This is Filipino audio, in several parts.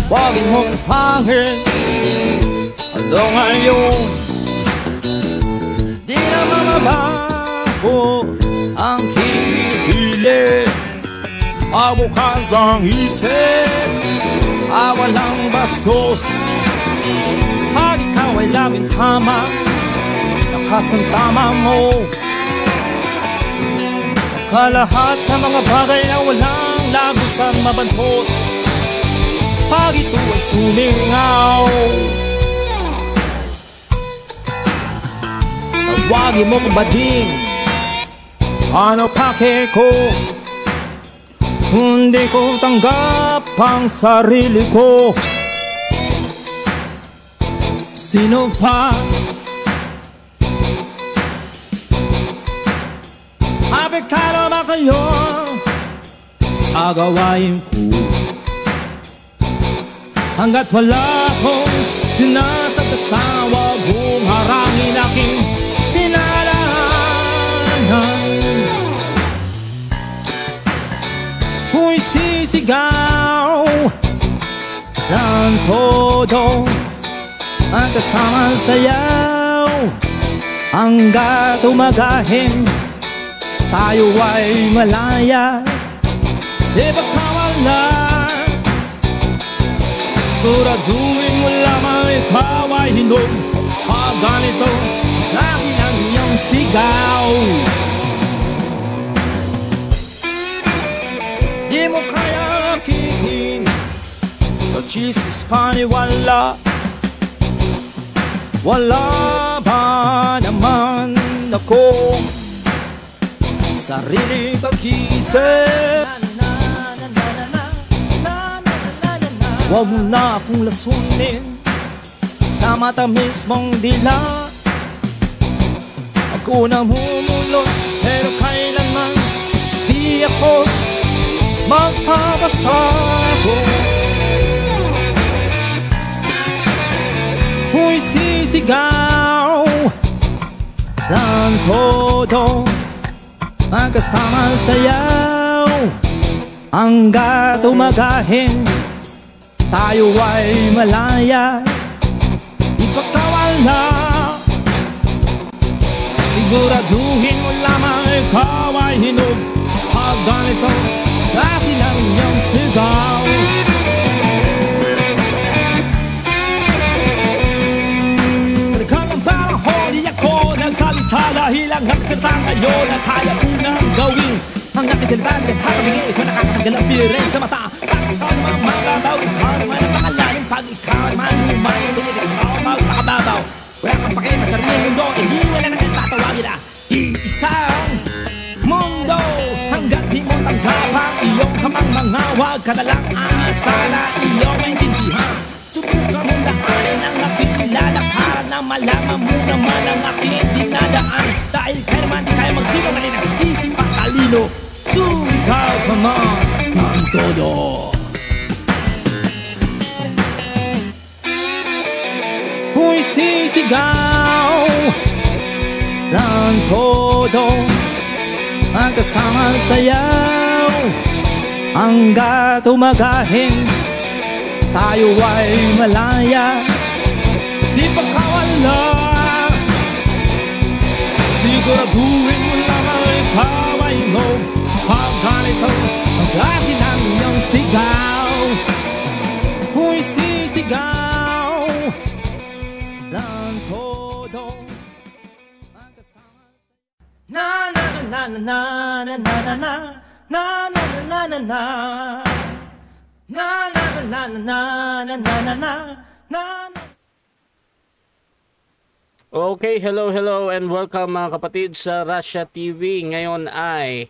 Tawagin mong pangit hanggang ngayon, di na mababago ang kilikili. Mabukas ang isip, walang bastos. Pag ikaw ay laging tama, lakas ng tama mo. Kalahat ng mga bagay na walang lagusan mabantot, pag ito ay sumingaw. Tawagin mo kung bading, ano pake ko, hindi ko tanggap ang sarili ko. Sino pa apektado ba kayo sa gawain ko? Hanggat wala akong sinasagdasang, wag mong harangin aking dinadaanan. Huwag sisigaw ng todo ang kasama sayaw. Hanggat umagahin, tayo ay malaya. Di ba kawala? Siguraduhin mo lamang ikaw ay hinog pag ganito klase ng iyong sigaw. Di mo kaya kikin sa chismis paniwala. Wala ba naman ako sarili pag-isip? Huwag mo na akong lasunin sa matamis mong dila. Ako na humulot, pero kailanman di ako magpapasago. Huwag sisigaw ng todo ang kasama sayaw. Hanggat umagahin, tayo ay malaya. Ipagkawala, siguraduhin mo lamang ikaw ay hinog pag ganito klase ng iyong sigaw. Nagkaroon panahon, di ako nagsalita dahil ang nagsalita ngayon na kaya ko nang gawin. Ang nakisalita na kakabigay ko nakakagalapirin sa mata. Pag ikaw naman mababaw, ikaw naman ang pakalalim. Pag ikaw naman humayin, hindi ikaw magpakababaw. Wala kang pakialam sa sariling mundo, hindi wala nang itatawagin na iisang mundo. Hanggat di mo tanggap ang iyong kamangmangawag, ka na lang aasa na iyong maintindihan. Subukan mong daanin ang aking nilalakaran na malaman mo naman ang aking dinadaan. Dahil kaya naman di kaya magsigaw na rin ang isip at talino. Sumigaw ka man ng todo. Huwag sisigaw ng todo ang kasama sayaw. Hanggat umagahin, tayo ay malaya. Di pa kawala, siguraduhin mo lamang ikaw ay hinog pag ganito ang klase ng iyong sigaw. Huwag sisigaw ng todo ang kasama. Na na na na na na na na na na na na na na. Na na na na na na na na na na. Okay, hello and welcome mga kapatid sa Russia TV. Ngayon ay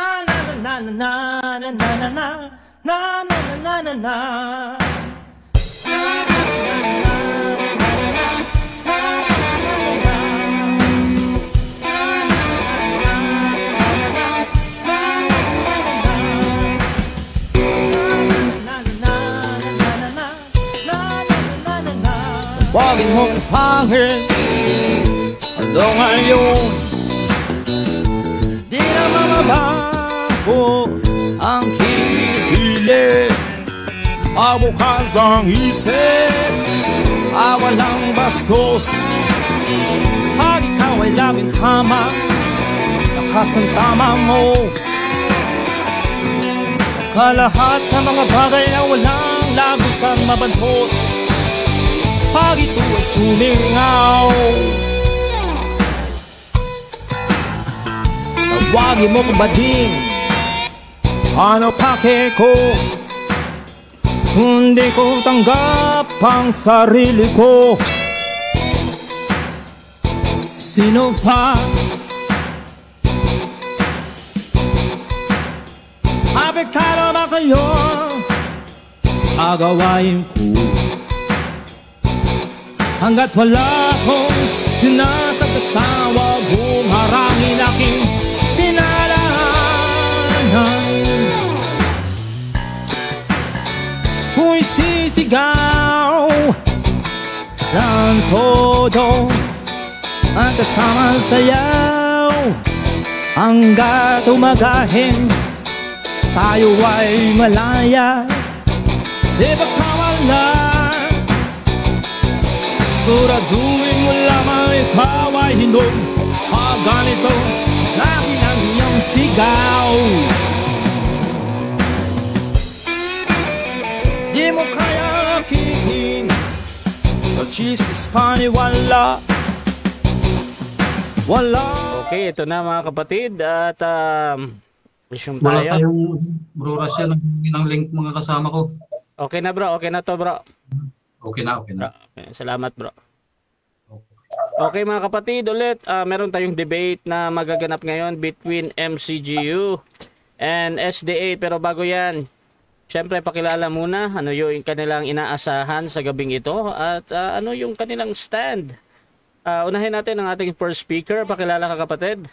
na na na na na na na na na na na. Tawagin mong hangin hanggang ngayon, di na mamabago ang kilikili. Mabukas ang isip, walang bastos. Pag ikaw ay laging tama, lakas ng tama mo. Kalahat ng mga bagay na walang lagusang mabantot, pag ito ay sumingaw. Tawagin mo kung bading Ano pake ko kung di ko tanggap ang sarili ko? Sino pa apektado ba kayo sa gawain ko? Hanggat wala akong sinasagsawa, bumarangin aking dinadaanan. Ako'y sisigaw ng todo ang kasama sayaw, hanggat umagahin tayo ay malaya. Di ba kawala? Siguraduhin mo lamang ikaw ay hinog pag ganito klase ng iyong sigaw. Di mo kaya kikin sa chismis paniwala. Wala. Okay, ito na mga kapatid at resume Wala tayo. tayong bro Rasya ng link mga kasama ko. Okay na bro, okay na to bro. Okay na, okay na. Okay, salamat bro. Okay mga kapatid, ulit meron tayong debate na magaganap ngayon between MCGU and SDA. Pero bago yan, syempre pakilala muna ano yung kanilang inaasahan sa gabing ito at ano yung kanilang stand. Unahin natin ang ating first speaker. Pakilala ka kapatid.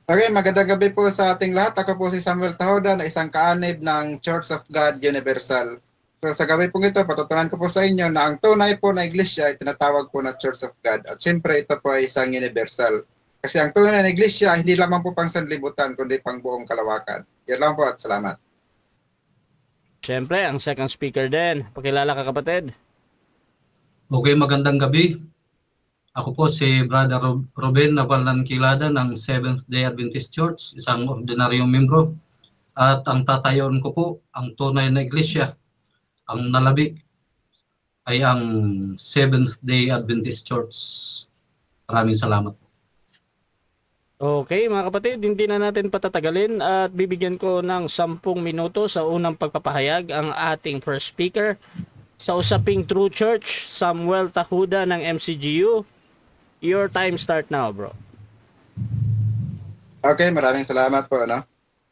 Okay, magandang gabi po sa ating lahat. Ako po si Samuel Tahoda na isang kaanib ng Church of God Universal. So sa gabi pong ito, patutunan ko po sa inyo na ang tunay po na iglesia ay tinatawag po na Church of God. At siyempre ito po ay isang universal. Kasi ang tunay na iglesia ay hindi lamang po pang sanlibutan, kundi pang buong kalawakan. Yan lang po at salamat. Siyempre, ang second speaker din. Pakilala ka kapatid. Okay, magandang gabi. Ako po si Brother Ruben Napalan Kilada ng Seventh-day Adventist Church, isang ordinaryong membro. At ang tatayon ko po, ang tunay na iglesia, ang nalabi, ay ang Seventh-day Adventist Church. Maraming salamat. Okay mga kapatid, hindi na natin patatagalin at bibigyan ko ng 10 minuto sa unang pagpapahayag ang ating first speaker. Sa usaping True Church, Samuel Tahuda ng MCGU. Your time start now, bro. Okay, maraming salamat po, no?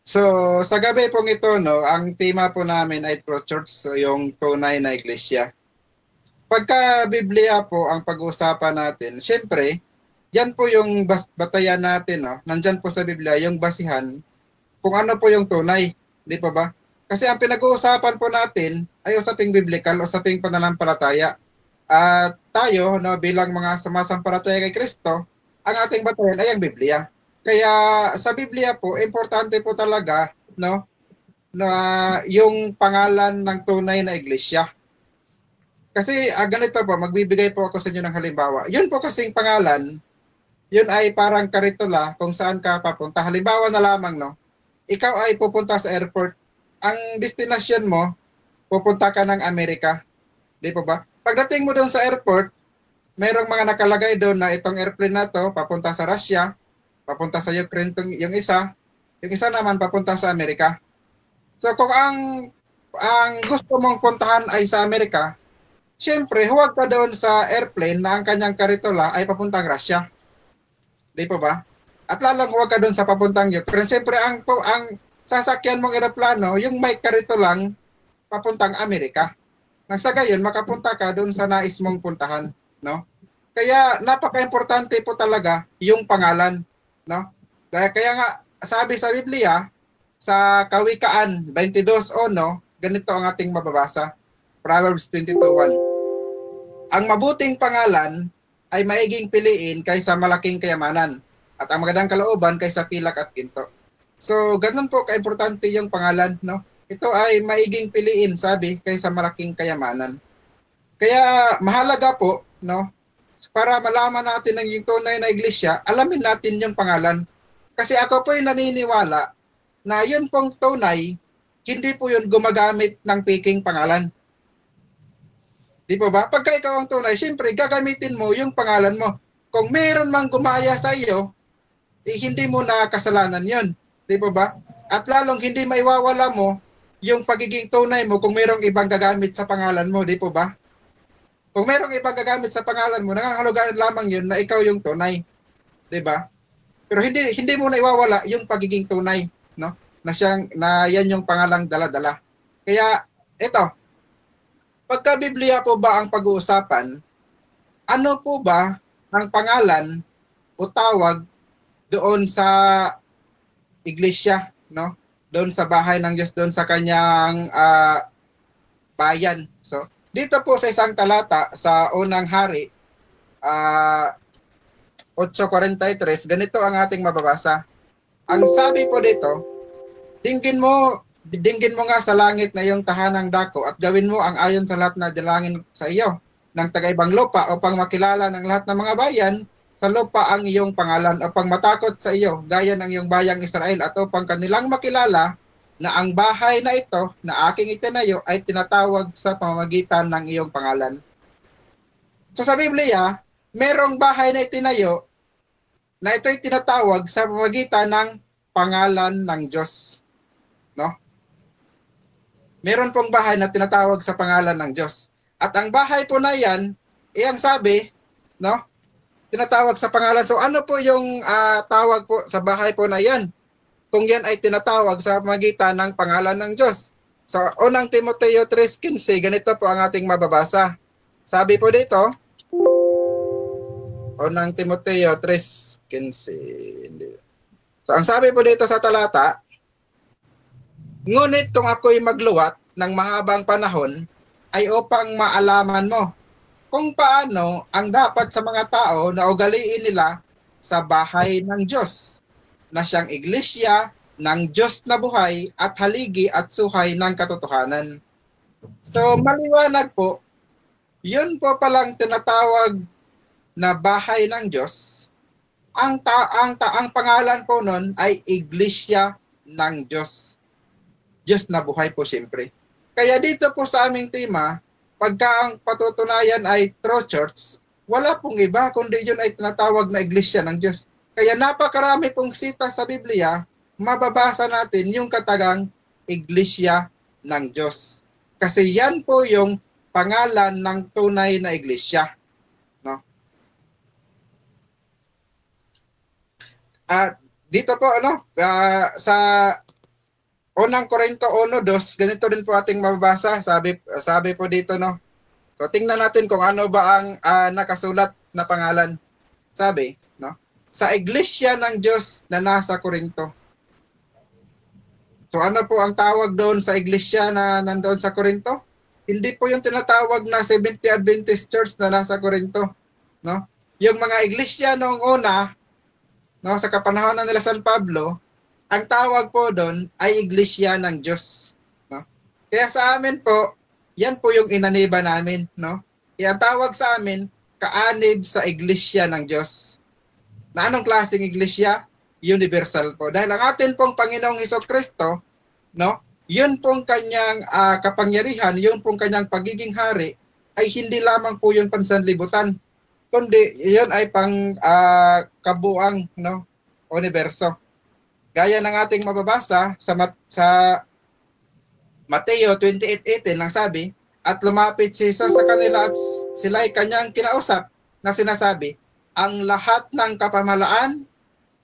So, sa gabi pong ito, no, ang tema po namin ay True Church, so yung tunay na iglesia. Pagka Biblia po ang pag-uusapan natin, siyempre, yan po yung batayan natin, no? Nandyan po sa Biblia yung basihan kung ano po yung tunay, di pa ba? Kasi ang pinag-uusapan po natin ay usaping biblical, usaping pananampalataya. At tayo, no, bilang mga sumasampalataya kay Kristo, ang ating batayan ay ang Biblia. Kaya sa Biblia po, importante po talaga, no, na yung pangalan ng tunay na iglesia. Kasi ganito po, magbibigay po ako sa inyo ng halimbawa. Yun po kasing pangalan, yun ay parang karitula kung saan ka papunta. Halimbawa na lamang, no, ikaw ay pupunta sa airport. Ang destination mo, pupunta ka ng Amerika. Di po ba? Pagdating mo doon sa airport, mayroong mga nakalagay doon na itong airplane na to, papunta sa Russia, papunta sa Ukraine yung isa naman papunta sa Amerika. So kung ang gusto mong puntahan ay sa Amerika, siyempre huwag ka doon sa airplane na ang kanyang karitula ay papuntang Russia. Di po ba? At lalong huwag ka doon sa papuntang Ukraine. Siyempre ang sasakyan mong eroplano, yung may karitulang papuntang Amerika. Nang sa gayon, makapunta ka doon sa nais mong puntahan, no? Kaya napaka-importante po talaga yung pangalan, no? Kaya nga sabi sa Biblia, sa Kawikaan 22:1, ganito ang ating mababasa. Proverbs 22:1. Ang mabuting pangalan ay maiging piliin kaysa malaking kayamanan, at ang magandang kalooban kaysa pilak at ginto. So, ganun po ka-importante yung pangalan, no? Ito ay maiging piliin, sabi, kaysa malaking kayamanan. Kaya mahalaga po, no? Para malaman natin ang yung tunay na iglesia, alamin natin yung pangalan. Kasi ako po ay naniniwala na yun pong tunay, hindi po yun gumagamit ng peking pangalan. Di po ba? Pagka ikaw ang tunay, siyempre gagamitin mo yung pangalan mo. Kung meron mang gumaya sa iyo, hindi mo na kasalanan yun. Di po ba? At lalong hindi maiwawala mo yung pagiging tunay mo kung mayroong ibang gagamit sa pangalan mo, di po ba? Kung mayroong ibang gagamit sa pangalan mo, nangangahulugan lamang yun na ikaw yung tunay, di ba? Pero hindi mo na iwawala yung pagiging tunay, no? Na yan yung pangalang dala-dala. Kaya ito, pagka Biblia po ba ang pag-uusapan, ano po ba ang pangalan o tawag doon sa iglesia, no? Doon sa bahay ng Diyos, doon sa kanyang bayan. So, dito po sa isang talata sa unang hari, 8:43, ganito ang ating mababasa. Ang sabi po dito, dinggin mo nga sa langit na iyong tahanang dako at gawin mo ang ayon sa lahat na dalangin sa iyo ng taga-ibang lupa upang makilala ng lahat ng mga bayan sa lupa ang iyong pangalan upang matakot sa iyo gaya ng iyong bayang Israel at upang kanilang makilala na ang bahay na ito na aking itinayo ay tinatawag sa pamamagitan ng iyong pangalan. So sa Biblia, merong bahay na itinayo na ito'y tinatawag sa pamamagitan ng pangalan ng Diyos. No? Meron pong bahay na tinatawag sa pangalan ng Diyos. At ang bahay po na yan, iyang sabi, no? Tinatawag sa pangalan. So ano po yung tawag po sa bahay po na yan? Kung yan ay tinatawag sa pamamagitan ng pangalan ng Diyos. So unang Timoteo 3:15, ganito po ang ating mababasa. Sabi po dito, unang Timoteo 3:15. So ang sabi po dito sa talata, ngunit kung ako'y magluwat ng mahabang panahon, ay upang maalaman mo kung paano ang dapat sa mga tao na ugaliin nila sa bahay ng Diyos, na siyang iglesia ng Diyos na buhay at haligi at suhay ng katotohanan. So maliwanag po, yun po palang tinatawag na bahay ng Diyos. Ang pangalan po nun ay iglesia ng Diyos. Diyos na buhay po siyempre. Kaya dito po sa aming tema, pagka ang patutunayan ay true church, wala pong iba kundi yun ay tinatawag na iglesia ng Diyos. Kaya napakarami pong sita sa Biblia, mababasa natin yung katagang iglesia ng Diyos. Kasi yan po yung pangalan ng tunay na iglesia. No? At dito po sa unang Korinto 1:2, ganito din po ating mababasa. Sabi po dito, no. So tingnan natin kung ano ba ang nakasulat na pangalan. Sabi, no, sa iglesia ng Diyos na nasa Korinto. So ano po ang tawag doon sa iglesia na nandoon sa Korinto? Hindi po yung tinatawag na Seventh Day Adventist Church na nasa Korinto, no? Yung mga iglesia noong una, no, sa kapanahonan nila San Pablo, ang tawag po doon ay iglesia ng Diyos, no? Kaya sa amin po, yan po yung inaniba namin, no? Kaya ang tawag sa amin, kaanib sa iglesia ng Diyos. Na anong klaseng iglesia? Universal po. Dahil ang atin pong Panginoong Hesukristo, no? Yun pong kanyang kapangyarihan, yun pong kanyang pagiging hari, ay hindi lamang po yun pansanlibutan, kundi yun ay pang kabuang, no, universo. Gaya ng ating mababasa sa Mateo 28:18 lang sabi, at lumapit si Jesus sa kanila at sila'y kanyang kinausap na sinasabi, ang lahat ng kapamahalaan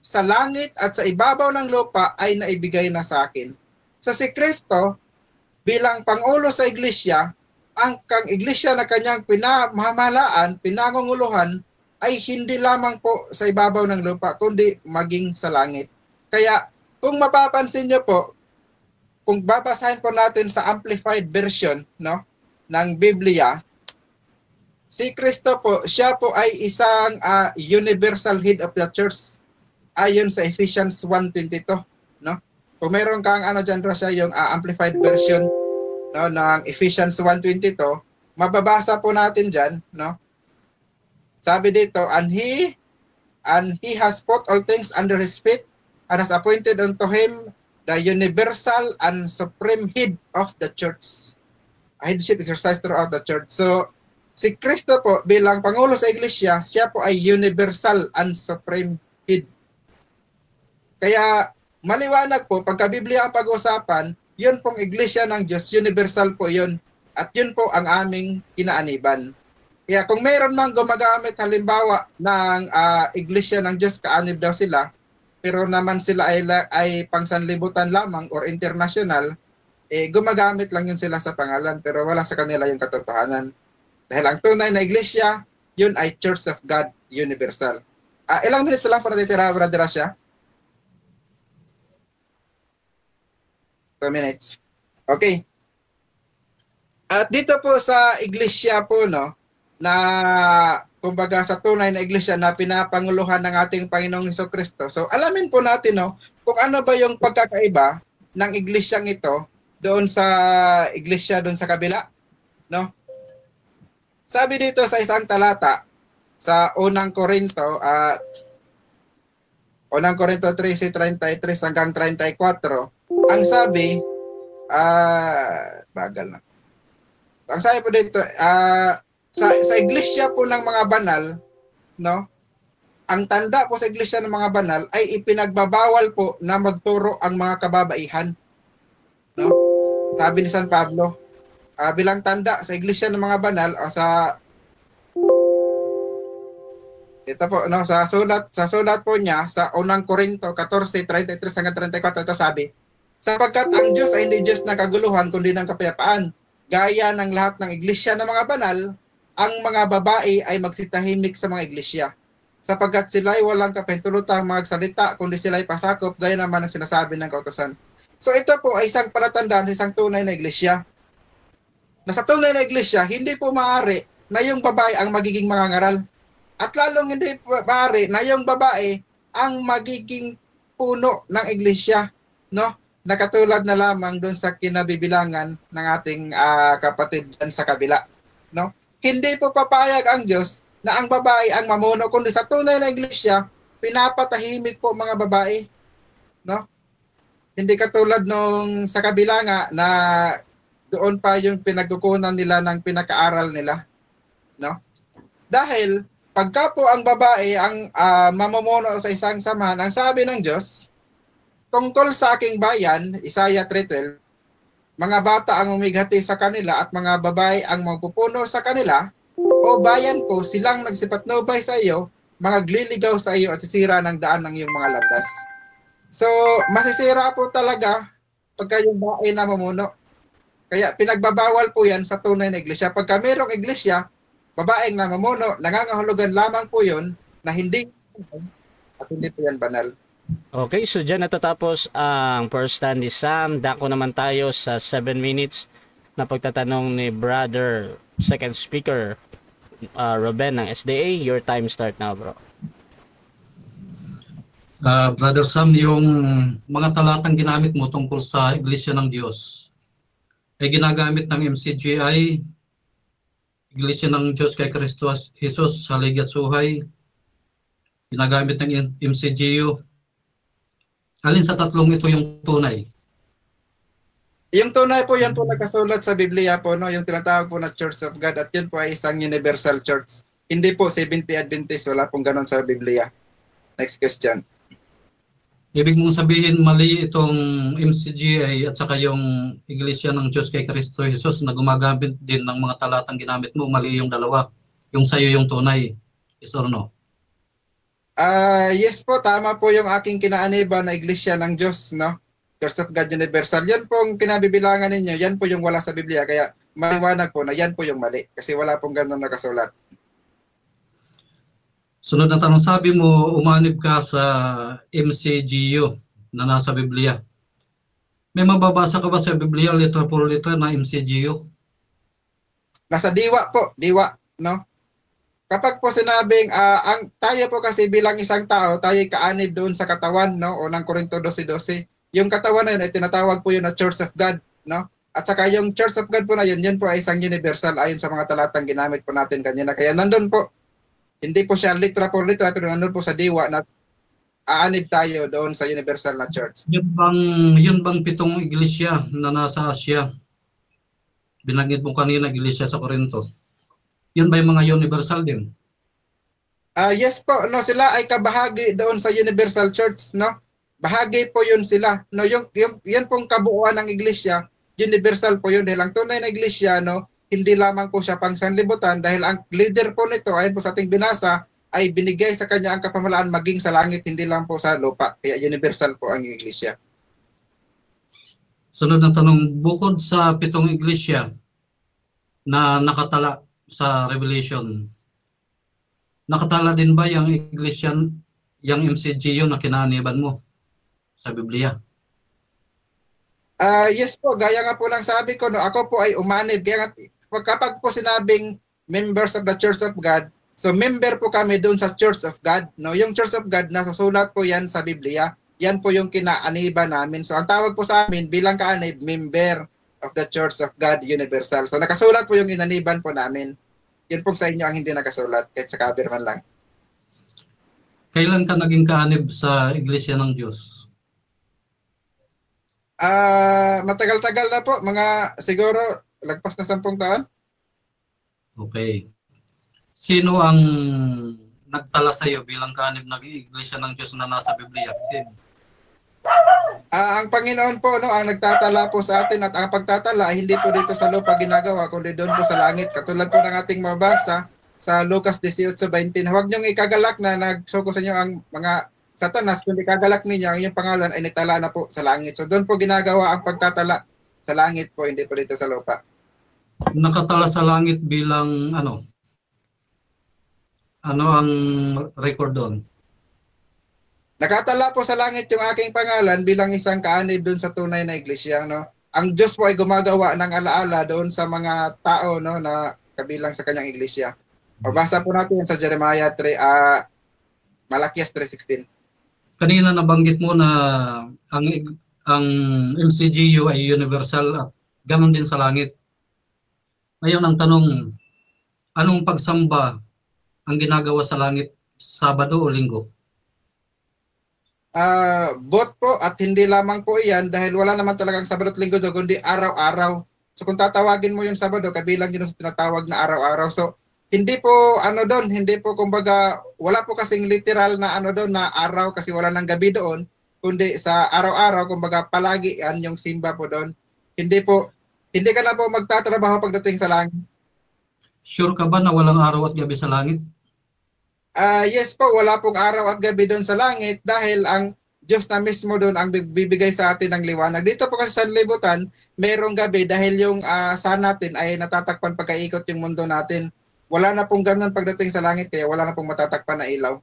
sa langit at sa ibabaw ng lupa ay naibigay na sa akin. So si Kristo bilang Pangulo sa iglesia, ang iglesia na kanyang pinamamahalaan, pinangunguluhan ay hindi lamang po sa ibabaw ng lupa, kundi maging sa langit. Kaya kung mapapansin niyo po, kung babasahin po natin sa amplified version, no, ng Biblia, si Kristo po, siya po ay isang universal head of the church ayon sa Ephesians 1:22, no? Kung meron kang diyan siya yung amplified version, no, ng Ephesians 1:22, mababasa po natin diyan, no? Sabi dito, and he has put all things under his feet and has appointed unto him the universal and supreme head of the church. Headship exercised throughout the church. So, si Kristo po bilang Pangulo sa iglesia, siya po ay universal and supreme head. Kaya maliwanag po, pagka Biblia ang pag-usapan, yun pong iglesia ng Diyos, universal po yun. At yun po ang aming kinaaniban. Kaya kung mayroon mang gumagamit halimbawa ng iglesia ng Diyos, kaanib daw sila, pero naman sila ay pangsanlibutan lamang or international, gumagamit lang yun sila sa pangalan, pero wala sa kanila yung katotohanan. Dahil ang tunay na iglesia, yun ay Church of God Universal. Ilang minutes lang para natitira, Brother Asya? 2 minutes. Okay. At dito po sa iglesia po, no, na kumbaga sa tunay na iglesia na pinapanguluhan ng ating Panginoong Hesukristo. So alamin po natin, no, kung ano ba yung pagkakaiba ng iglesyang ito doon sa iglesia doon sa kabila, no? Sabi dito sa isang talata sa unang Korinto 13:33 hanggang 34, ang sabi bagal na. Ang sabi po dito sa iglesia po ng mga banal, no? Ang tanda po sa iglesia ng mga banal ay ipinagbabawal po na magturo ang mga kababaihan. No? Sabi ni San Pablo, bilang tanda sa iglesia ng mga banal o sa ito po, no, sa sulat po niya sa unang Korinto 14:33 hanggang 34, ito sabi, sapagkat ang Diyos ay hindi Diyos ng kaguluhan kundi ng kapayapaan. Gaya ng lahat ng iglesia ng mga banal, ang mga babae ay magsitahimik sa mga iglesia, sapagkat sila ay walang kapahintulutang magsalita kundi sila ay pasakop gaya naman ang sinasabi ng kautusan. So ito po ay isang palatandaan sa isang tunay na iglesia. Na sa tunay na iglesia, hindi po maaari na yung babae ang magiging mangangaral. At lalong hindi maaari na yung babae ang magiging puno ng iglesia, no? Nakatulad na lamang doon sa kinabibilangan ng ating kapatid dyan sa kabila, no? Hindi po papayag ang Diyos na ang babae ang mamuno, kundi sa tunay na iglesia, pinapatahimik po mga babae, no? Hindi katulad nung sa kabila nga na doon pa yung pinagkukunan nila ng pinakaaral nila, no? Dahil pagka po ang babae ang mamumuno sa isang samahan, ang sabi ng Diyos, tungkol sa aking bayan, Isaiah 3:12, mga bata ang umighati sa kanila at mga babae ang magpupuno sa kanila, o bayan ko, silang nagsipatnubay sa iyo, mga gliligaw sa iyo at sisira ng daan ng iyong mga landas. So, masisira po talaga pagka yung babae na mamuno. Kaya pinagbabawal po yan sa tunay na iglesia. Pagka mayroong iglesia, babaeng namumuno, nangangahulugan lamang po yun na hindi at hindi po yan banal. Okay, so dyan natatapos ang first stand ni Sam. Dako naman tayo sa 7 minutes na pagtatanong ni Brother second speaker Ruben ng SDA. Your time start now, bro. Brother Sam, yung mga talatang ginamit mo tungkol sa Iglesia ng Diyos ay ginagamit ng MCGI, Iglesia ng Diyos kay Kristo Jesus, Halig at Suhay, ginagamit ng MCGU. Alin sa tatlong ito yung tunay? Yung tunay po, yan po nakasulat sa Biblia po, no? Yung tinatawag po na Church of God, at yun po ay isang universal church. Hindi po 70 Adventist, wala pong ganon sa Biblia. Next question. Ibig mong sabihin mali itong MCGI at saka yung Iglesia ng Diyos kay Kristo Jesus na gumagamit din ng mga talatang ginamit mo, mali yung dalawa. Yung sayo yung tunay. Yes or no? Yes po, tama po yung aking kinaaniban na Iglesia ng Diyos, no? Church of God Universal. Yan pong kinabibilangan ninyo, yan po yung wala sa Biblia. Kaya maliwanag po na yan po yung mali. Kasi wala pong ganun nakasulat. Sunod na tanong, sabi mo, umanib ka sa MCGU na nasa Biblia. May mababasa ka ba sa Biblia, letra por letra na MCGU? Nasa diwa po, diwa, no? Kapag po sinabing, tayo po kasi bilang isang tao, tayo kaanib doon sa katawan, no? O ng Korinto 12:12. Yung katawan na yun ay tinatawag po yun na Church of God, no? At saka yung Church of God po na yun, yun po ay isang universal ayon sa mga talatang ginamit po natin kanina. Kaya nandun po, hindi po siya litra por litra, pero nandun po sa diwa na aanib tayo doon sa universal na church. Yun bang 7 iglesia na nasa Asia? Binanggit mo kanina, iglesia sa Korinto. Yun ba yung mga universal din? Yes po, no, sila ay kabahagi doon sa universal church, no? bahagi po yun sila. No, yan pong kabuuan ng iglesia, universal po yun. Dahil ang tunay na iglesia, no, hindi lamang po siya pang sanlibutan dahil ang leader po nito, ayon po sa ating binasa, ay binigay sa kanya ang kapamahalaan maging sa langit, hindi lang po sa lupa. Kaya universal po ang iglesia. Sunod na tanong, bukod sa 7 iglesia na nakatala sa Revelation, nakatala din ba yung iglesia, yung MCGU na kinaaniban mo sa Biblia? Yes po, gaya nga po lang sabi ko, no, ako po ay umanib. Kaya kapag po sinabing members of the Church of God, so member po kami doon sa Church of God. No? Yung Church of God, nasa sulat po yan sa Biblia. Yan po yung kinaaniban namin. So ang tawag po sa amin bilang kaanib, member of the Church of God Universal. So nakasulat po yung inaniban po namin. Yun po sa inyo ang hindi nakasulat, kahit sa cover man lang. Kailan ka naging kaanib sa Iglesia ng Diyos? Matagal-tagal na po, mga siguro lagpas na 10 taon. Okay. Sino ang nagtala sa iyo bilang kaanib ng Iglesia ng Diyos na nasa Biblia? Sino? Ang Panginoon po, no, ang nagtatala po sa atin, at ang pagtatala ay hindi po dito sa lupa ginagawa, kundi doon po sa langit. Katulad po ng ating mabasa sa Lucas 18:20. Huwag niyong ikagalak na nagsuko sa inyo ang mga Satanas, kundi kagalak ninyo ang inyong pangalan ay nagtala na po sa langit. So doon po ginagawa ang pagtatala sa langit po, hindi po dito sa lupa. Nakatala sa langit bilang ano? Ano ang record doon? Nakatala po sa langit yung aking pangalan bilang isang kaanib doon sa tunay na iglesia, no. Ang Diyos po ay gumagawa ng alaala doon sa mga tao, no, na kabilang sa kanyang iglesia. Mabasa po natin sa Jeremiah 3, Malakias 3:16. Kanina nabanggit mo na ang MCGU ay universal at ganoon din sa langit. Ngayon ang tanong, anong pagsamba ang ginagawa sa langit, Sabado o Linggo? Both po, at hindi lamang po iyan dahil wala naman talagang Sabado at Linggo doon, kundi araw-araw. So kung tatawagin mo yung Sabado, kabilang yun sa tinatawag na araw-araw. So hindi po doon, hindi po kumbaga, wala po kasing literal na doon na araw kasi wala nang gabi doon, kundi sa araw-araw, kumbaga palagi yan yung simba po doon. Hindi ka na po magtatrabaho pagdating sa langit. Sure ka ba na walang araw at gabi sa langit? Yes po, wala pong araw at gabi doon sa langit dahil ang Diyos na mismo doon ang bibigay sa atin ng liwanag. Dito po kasi sa libutan, mayroong gabi dahil yung sun natin ay natatakpan pagkaikot yung mundo natin. Wala na pong ganun pagdating sa langit kaya wala na pong matatakpan na ilaw.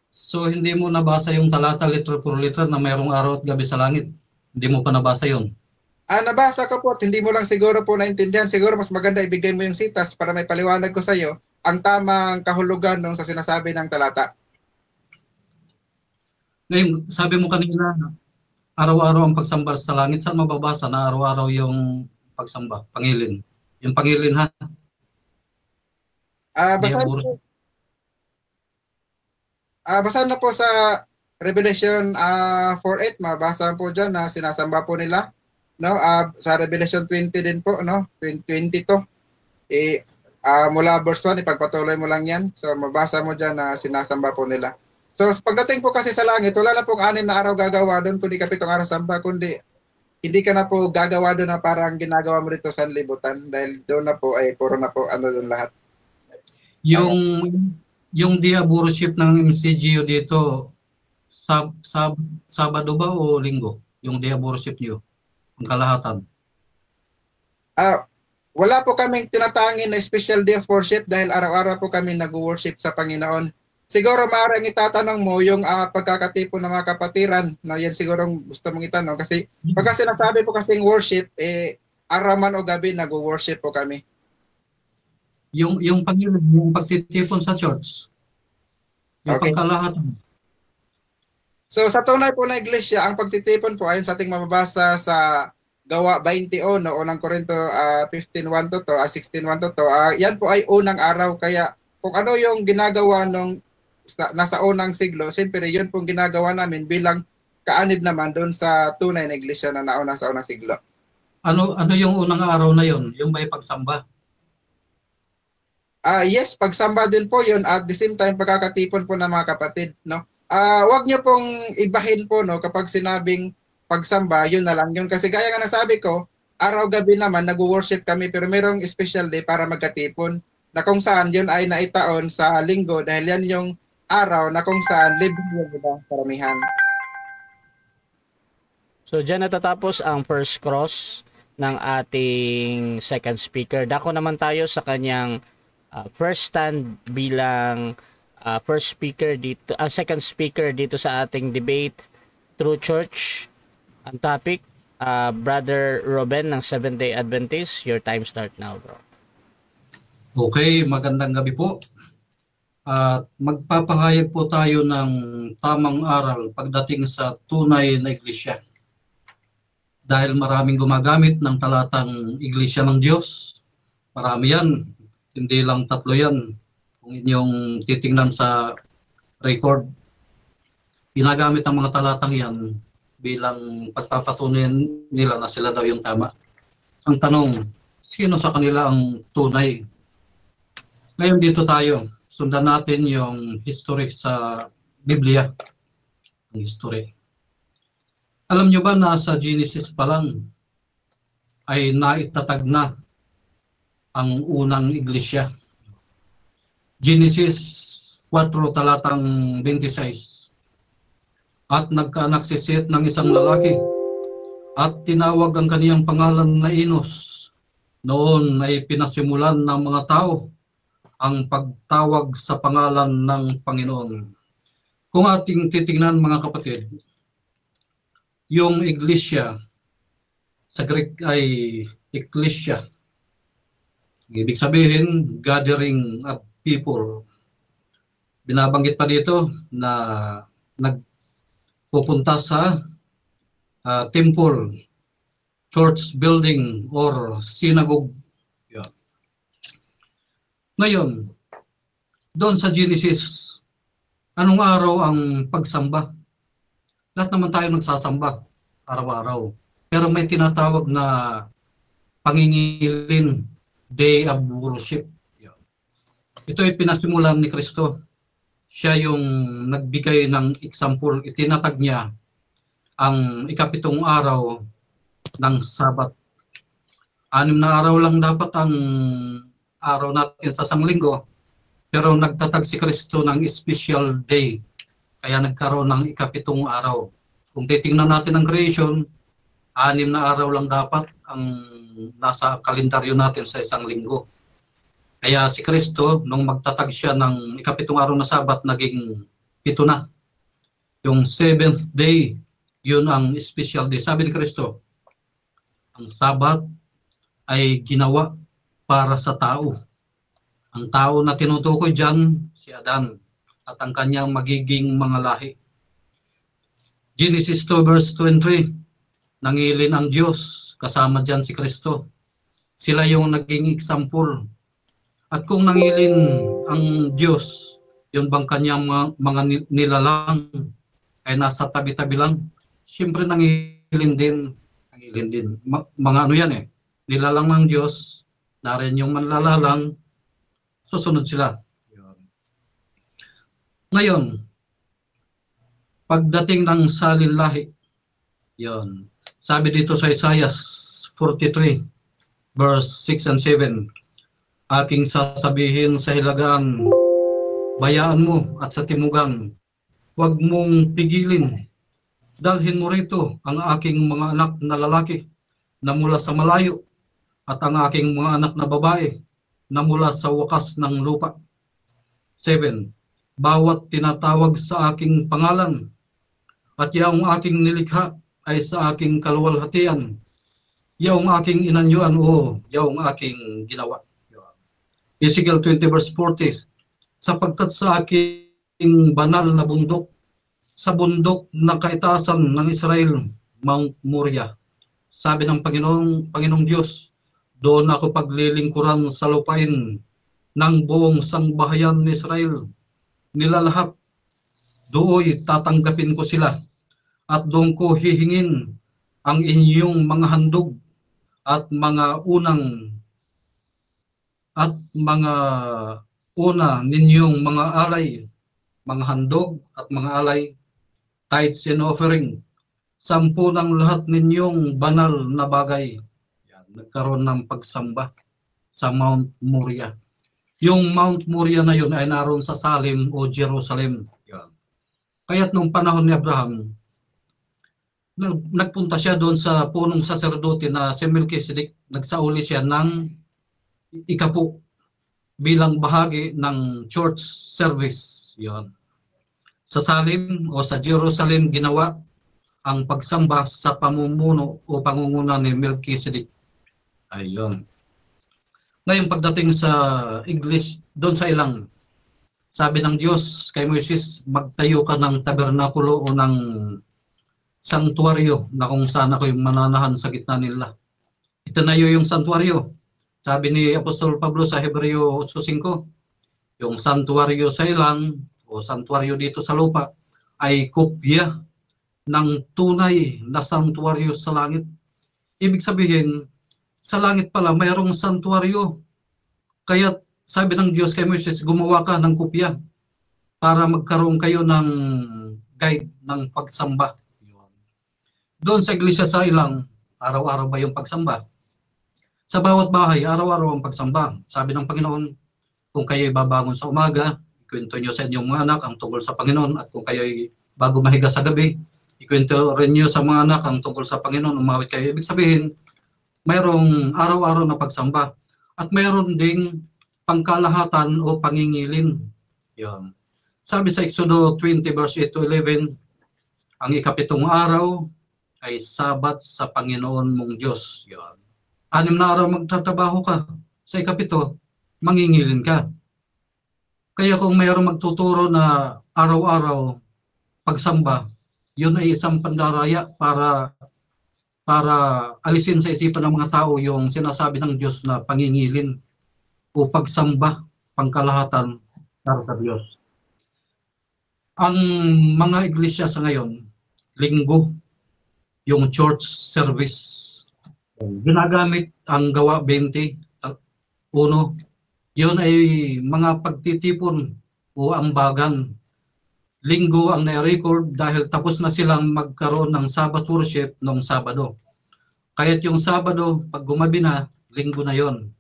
So hindi mo nabasa yung talata literal por literal na mayroong araw at gabi sa langit? Hindi mo pa nabasa yun? Nabasa ko po at hindi mo lang siguro po naintindihan. Siguro mas maganda ibigay mo yung sitas para may paliwanag ko sa iyo ang tamang kahulugan nung sa sinasabi ng talata. Ngayon, sabi mo kanina, araw-araw ang pagsamba sa langit. Saan mababasa na araw-araw yung pagsamba? Pangilin. Yung pangilin ha? Basahin na po sa Revelation 4:8, mabasa po dyan na sinasamba po nila. No, sa Revelation 20 din po, no? 22. Mula verse 1, ipagpatuloy mo lang yan. So, mabasa mo dyan na sinasamba po nila. So, pagdating po kasi sa langit, wala na pong 6 na araw gagawa doon, kundi 7 araw samba, kundi hindi ka na po gagawa doon na parang ginagawa mo rito sa libutan dahil doon na po ay puro na po doon lahat. Yung day of worship ng MCGU dito, Sabado ba o Linggo? Yung day of worship niyo? Ang kalahatan? Wala po kaming tinatangin na special day of worship dahil araw-araw po kami nag-worship sa Panginoon. Siguro maaaring itatanong mo yung pagkakatipon ng mga kapatiran. No, yan siguro gusto mong itanong. Kasi pagka sinasabi po kasing worship, araw man o gabi nag-worship po kami. Yung pagtitipon sa church. Yung okay. Pagkalahatan. So sa tunay po na iglesia, ang pagtitipon po ayon sa ating mababasa sa Gawa 20 no, unang Korinto 15:1 to 16:1 to, yan po ay unang araw. Kaya kung ano yung ginagawa nung nasa unang siglo, siyempre yun pong ginagawa namin bilang kaanib naman doon sa tunay na iglesia na nauna sa unang siglo. Ano yung unang araw na yon? Yung may pagsamba? Yes, pagsamba din po yun at the same time pagkakatipon po ng mga kapatid, no. wag niyo pong ibahin po no kapag sinabing pagsamba, yun na lang yun. Kasi gaya nga nasabi ko, araw-gabi naman nag-worship kami pero merong special day para magkatipon na kung saan yun ay naitaon sa linggo dahil yan yung araw na kung saan libre yung iba karamihan. So dyan natatapos ang first cross ng ating second speaker. Dako naman tayo sa kanyang first stand bilang first speaker dito, second speaker dito sa ating debate, True Church. Ang topic, Brother Ruben ng Seventh-day Adventist. Your time start now, bro. Okay, magandang gabi po. At magpapahayag po tayo ng tamang aral pagdating sa tunay na iglesia. Dahil maraming gumagamit ng talatang iglesia ng Diyos. Marami yan, hindi lang 3 yan. Kung inyong titingnan sa record, ginagamit ang mga talatang yan bilang pagpapatunayan nila na sila daw yung tama. Ang tanong, sino sa kanila ang tunay? Ngayon dito tayo, sundan natin yung history sa Biblia. Ang history. Alam nyo ba na sa Genesis pa lang ay naitatag na ang unang iglesia? Genesis 4 talatang 26. At nagkaanak si Seth ng isang lalaki at tinawag ang kaniyang pangalan na Enos. Noon ay pinasimulan ng mga tao ang pagtawag sa pangalan ng Panginoon. Kung ating titingnan mga kapatid, yung iglesia sa Greek ay ecclesia. Ibig sabihin, gathering of people. Binabanggit pa dito na nagpupunta sa temple, church building, or synagogue. Yeah. Ngayon, doon sa Genesis, anong araw ang pagsamba? Lahat naman tayo nagsasamba araw-araw. Pero may tinatawag na pangingilin, day of worship. Ito ay pinasimulan ni Kristo. Siya yung nagbigay ng example. Itinatag niya ang 7 araw ng Sabat. 6 na araw lang dapat ang araw natin sa sanglinggo. Pero nagtatag si Kristo ng special day. Kaya nagkaroon ng 7 araw. Kung titingnan natin ang creation, 6 na araw lang dapat ang nasa kalendaryo natin sa isang linggo. Kaya si Kristo, nung magtatag siya ng 7 araw na Sabat, naging 7 na. Yung 7th day, yun ang special day. Sabi ni Kristo, ang Sabat ay ginawa para sa tao. Ang tao na tinutukoy dyan, si Adan, at ang kanyang magiging mga lahi. Genesis 2 verse 23, nangilin ang Diyos, kasama dyan si Kristo. Sila yung naging example. At kung nangilin ang Diyos, yun bang kanyang mga nilalang ay nasa tabi-tabi lang, siyempre nangilin din. Mga ano yan eh, nilalang ng Diyos, narin yung manlalalang, susunod sila. Ngayon, pagdating ng salinlahi, yon. Sabi dito sa Isaiah 43, verse 6 and 7, aking sasabihin sa hilagaan, bayaan mo at sa timugan, huwag mong pigilin. Dalhin mo rito ang aking mga anak na lalaki na mula sa malayo at ang aking mga anak na babae na mula sa wakas ng lupa. 7. Bawat tinatawag sa aking pangalan at yaong aking nilikha ay sa aking kaluwalhatian, yaong aking inanyuan o yaong aking ginawa. Ezekiel 20 verse 40, sapagkat sa aking banal na bundok, sa bundok na kaitaasan ng Israel, Mount Moriah, sabi ng Panginoong Diyos, doon ako paglilingkuran sa lupain ng buong sangbahayan ni Israel. Nila lahat, dooy tatanggapin ko sila at doon ko hihingin ang inyong mga handog at mga una ninyong mga alay mga handog at mga alay, tithes and offering. 10 ng lahat ninyong banal na bagay. Yan, nagkaroon ng pagsamba sa Mount Moriah. Yung Mount Moriah na yun ay naroon sa Salem o Jerusalem. Yan. Kaya't nung panahon ni Abraham, nagpunta siya doon sa punong saserdote na si Melchizedek, nagsauli siya ng ikapu bilang bahagi ng church service. Yan. Sa Salem o sa Jerusalem ginawa ang pagsamba sa pamumuno o pangunguna ni Melchizedek. Ayun. Ngayon pagdating sa English, doon sa ilang, sabi ng Diyos kay Moises, magtayo ka ng tabernakulo o ng sanktuaryo na kung saan ako'y mananahan sa gitna nila. Itinayo yung sanktuaryo. Sabi ni Apostol Pablo sa Hebreo 8:5, yung sanktuaryo sa ilang o sanktuaryo dito sa lupa ay kopya ng tunay na sanktuaryo sa langit. Ibig sabihin, sa langit pala mayroong sanktuaryo. Kaya sabi ng Diyos kay Moises, gumawa ka ng kopya para magkaroon kayo ng guide ng pagsamba. Doon sa iglesia sa ilang, araw-araw ba yung pagsamba? Sa bawat bahay, araw-araw ang pagsamba. Sabi ng Panginoon, kung kayo'y babangon sa umaga, ikwento nyo sa inyong mga anak ang tungkol sa Panginoon. At kung kayo'y bago mahiga sa gabi, ikwento rin nyo sa mga anak ang tungkol sa Panginoon, umawit kayo. Ibig sabihin, mayroong araw-araw na pagsamba. At mayroon ding pangkalahatan o pangingilin. Yan. Sabi sa Exodo 20 verse 8 to 11, ang ikapitong araw ay sabat sa Panginoon mong Diyos. Yan. 6 na araw magtatrabaho ka. Sa ikapito, mangingilin ka. Kaya kung mayroong magtuturo na araw-araw pagsamba, yun ay isang pandaraya para alisin sa isipan ng mga tao yung sinasabi ng Diyos na pangingilin o pagsamba, pangkalahatan para sa Diyos. Ang mga iglesia sa ngayon, linggo, yung church service, ginagamit ang gawa 20, 1, yun ay mga pagtitipon o ambagan. Linggo ang na-record dahil tapos na silang magkaroon ng Sabbath worship noong Sabado. Kaya't yung Sabado, pag gumabi na, linggo na yon.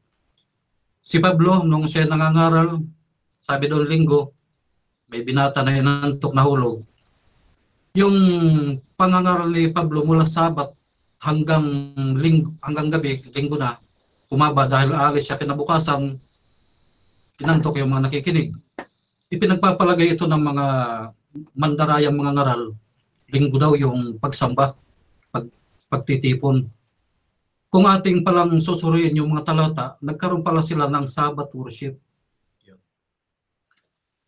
Si Pablo, nung siya nangangaral, sabi doon linggo, may binata na inantok na hulog. Yung pangangaral ni Pablo mula Sabat hanggang gabi, linggo na, kumaba dahil alis siya kinabukasan, inantok yung mga nakikinig. Ipinagpapalagay ito ng mga mandarayang mga ngaral, linggo daw yung pagsamba, pagtitipon. Kung ating palang susuriin yung mga talata, nagkaroon pala sila ng Sabbath worship.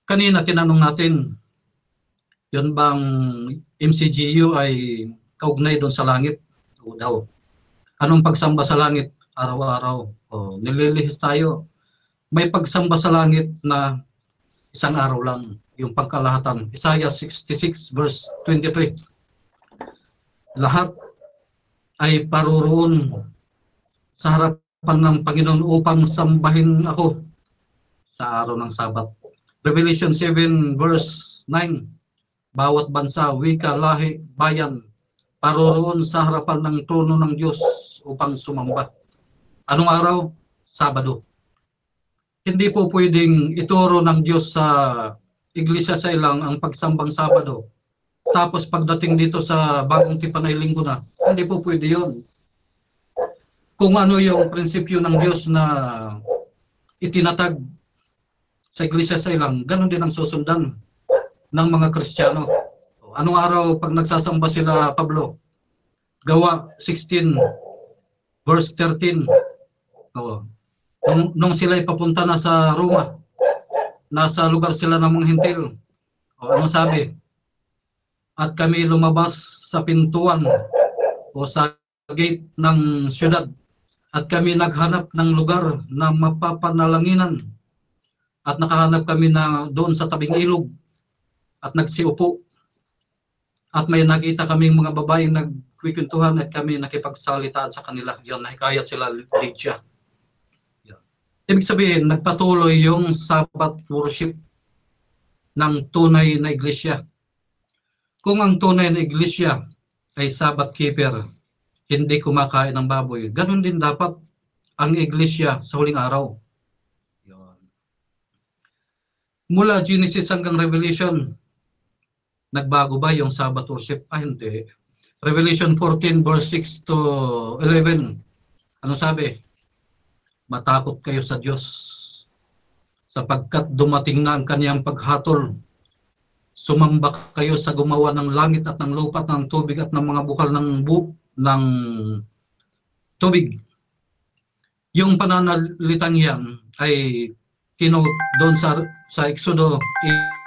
Kanina tinanong natin, yun bang MCGU ay kaugnay doon sa langit? O daw. Anong pagsamba sa langit? Araw-araw. O, nililihis tayo. May pagsamba sa langit na isang araw lang, yung pangkalahatan. Isaiah 66 verse 23. Lahat ay paroroon sa harapan ng Panginoon upang sambahin ako sa araw ng Sabat. Revelation 7 verse 9. Bawat bansa, wika, lahi, bayan, paroroon sa harapan ng trono ng Diyos upang sumamba. Anong araw? Sabado. Hindi po pwedeng ituro ng Diyos sa iglesia sa ilang ang pagsambang Sabado. Tapos pagdating dito sa bagong tipan ay linggo na, hindi po pwede yun. Kung ano yung prinsipyo ng Diyos na itinatag sa iglesia sa ilang, ganun din ang susundan ng mga Kristiyano. Anong araw pag nagsasamba sila, Pablo? Gawa 16 verse 13. Nung sila ipapunta na sa Roma, nasa lugar sila ng mga Hintil. Anong sabi? At kami lumabas sa pintuan o sa gate ng syudad. At kami naghanap ng lugar na mapapanalanginan. At nakahanap kami na doon sa tabing ilog. At nagsiupo. At may nakita kaming mga babaeng nagkikwentuhan at kami nakipagsalitaan sa kanila. Yun, nahikayat sila Lydia. Ibig sabihin, nagpatuloy yung Sabbath worship. ng tunay na iglesia. Kung ang tunay na iglesia ay Sabbath keeper, hindi kumakain ng baboy, ganun din dapat ang iglesia sa huling araw. Yun. Mula Genesis hanggang Revelation, nagbago ba yung Sabbath worship? Hindi. Revelation 14 verse 6 to 11. Ano sabi? Matakot kayo sa Diyos sapagkat dumating na ang kaniyang paghatol. Sumamba kayo sa gumawa ng langit at ng lupa at ng tubig at ng mga bukal ng tubig. Yung pananalitang yan ay kinote doon sa Exodo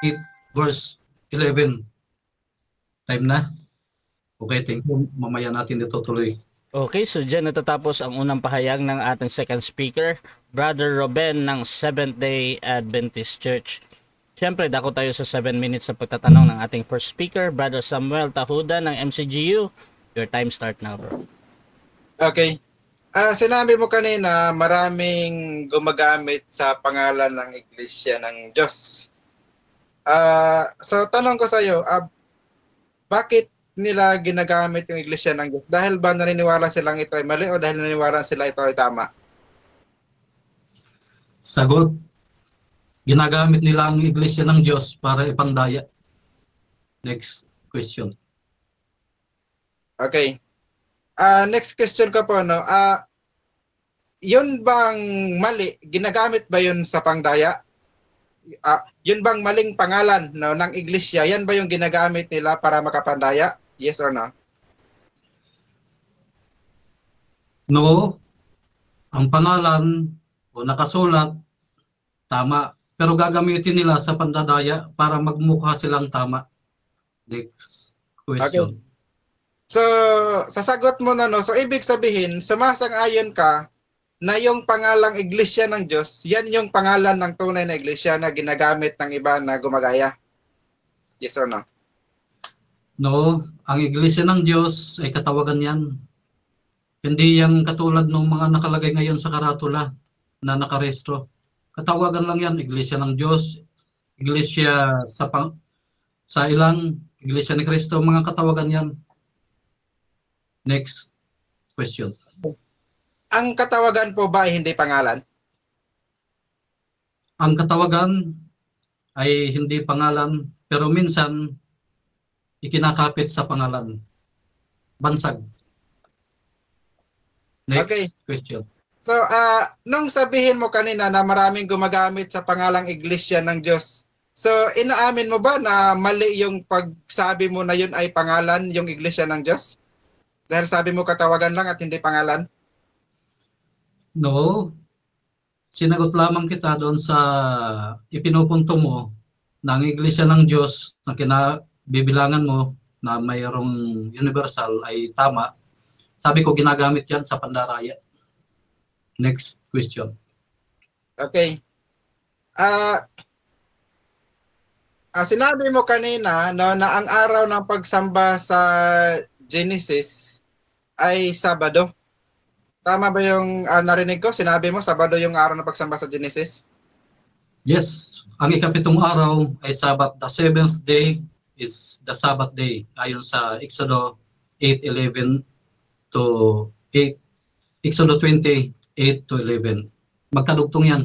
8 verse 11. Time na? Okay, thank you. Mamaya natin ito tuloy. Okay, so dyan natatapos ang unang pahayag ng ating second speaker, Brother Ruben ng Seventh-day Adventist Church. Siyempre, dako tayo sa 7 minutes sa pagtatanong ng ating first speaker, Brother Samuel Tahuda ng MCGU. Your time start now, bro. Okay. Sinabi mo kanina, maraming gumagamit sa pangalan ng Iglesia ng Diyos. So, tanong ko sa iyo, bakit nila ginagamit yung Iglesia ng Diyos? Dahil ba naniniwala silang ito ay mali o dahil naniniwala sila ito ay tama? Sagot, ginagamit nila ang Iglesia ng Diyos para ipandaya. Next question. Okay. Next question ko po, no? Yun bang mali? Ginagamit ba yun sa pangdaya? Yun bang maling pangalan, no, ng Iglesia? Yan ba yung ginagamit nila para makapandaya? Yes or no? No. Ang pangalan o nakasulat, tama. Pero gagamitin nila sa pandadaya para magmukha silang tama. Next question. Okay. So, sasagot mo na, no? So, ibig sabihin, sumasang-ayon ka na yung pangalang Iglesia ng Diyos, yan yung pangalan ng tunay na Iglesia na ginagamit ng iba na gumagaya. Yes or no? No, ang Iglesia ng Diyos ay katawagan yan. Hindi yan katulad ng mga nakalagay ngayon sa karatula na nakarestro. Katawagan lang yan, Iglesia ng Diyos, Iglesia sa ilang, Iglesia ni Cristo, mga katawagan yan. Next question. Ang katawagan po ba ay hindi pangalan? Ang katawagan ay hindi pangalan, pero minsan ikinakapit sa pangalan. Bansag. Next Okay. question. So, nung sabihin mo kanina na maraming gumagamit sa pangalang Iglesia ng Diyos, so inaamin mo ba na mali yung pagsabi mo na yun ay pangalan, yung Iglesia ng Diyos? Dahil sabi mo katawagan lang at hindi pangalan? No. Sinagot lamang kita doon sa ipinupunto mo na ang Iglesia ng Diyos na kinabibilangan mo na mayroong universal ay tama. Sabi ko ginagamit yan sa pandaraya. Next question. Okay. Sinabi mo kanina, no, na ang araw ng pagsamba sa Genesis ay Sabado. Tama ba yung narinig ko? Sinabi mo, Sabado yung araw ng pagsamba sa Genesis? Yes. Ang ikapitong araw ay Sabbath. The seventh day is the Sabbath day. Ayon sa Exodo 8:11 to 8, Exodo 20:8 to 11. Magkadugtong yan.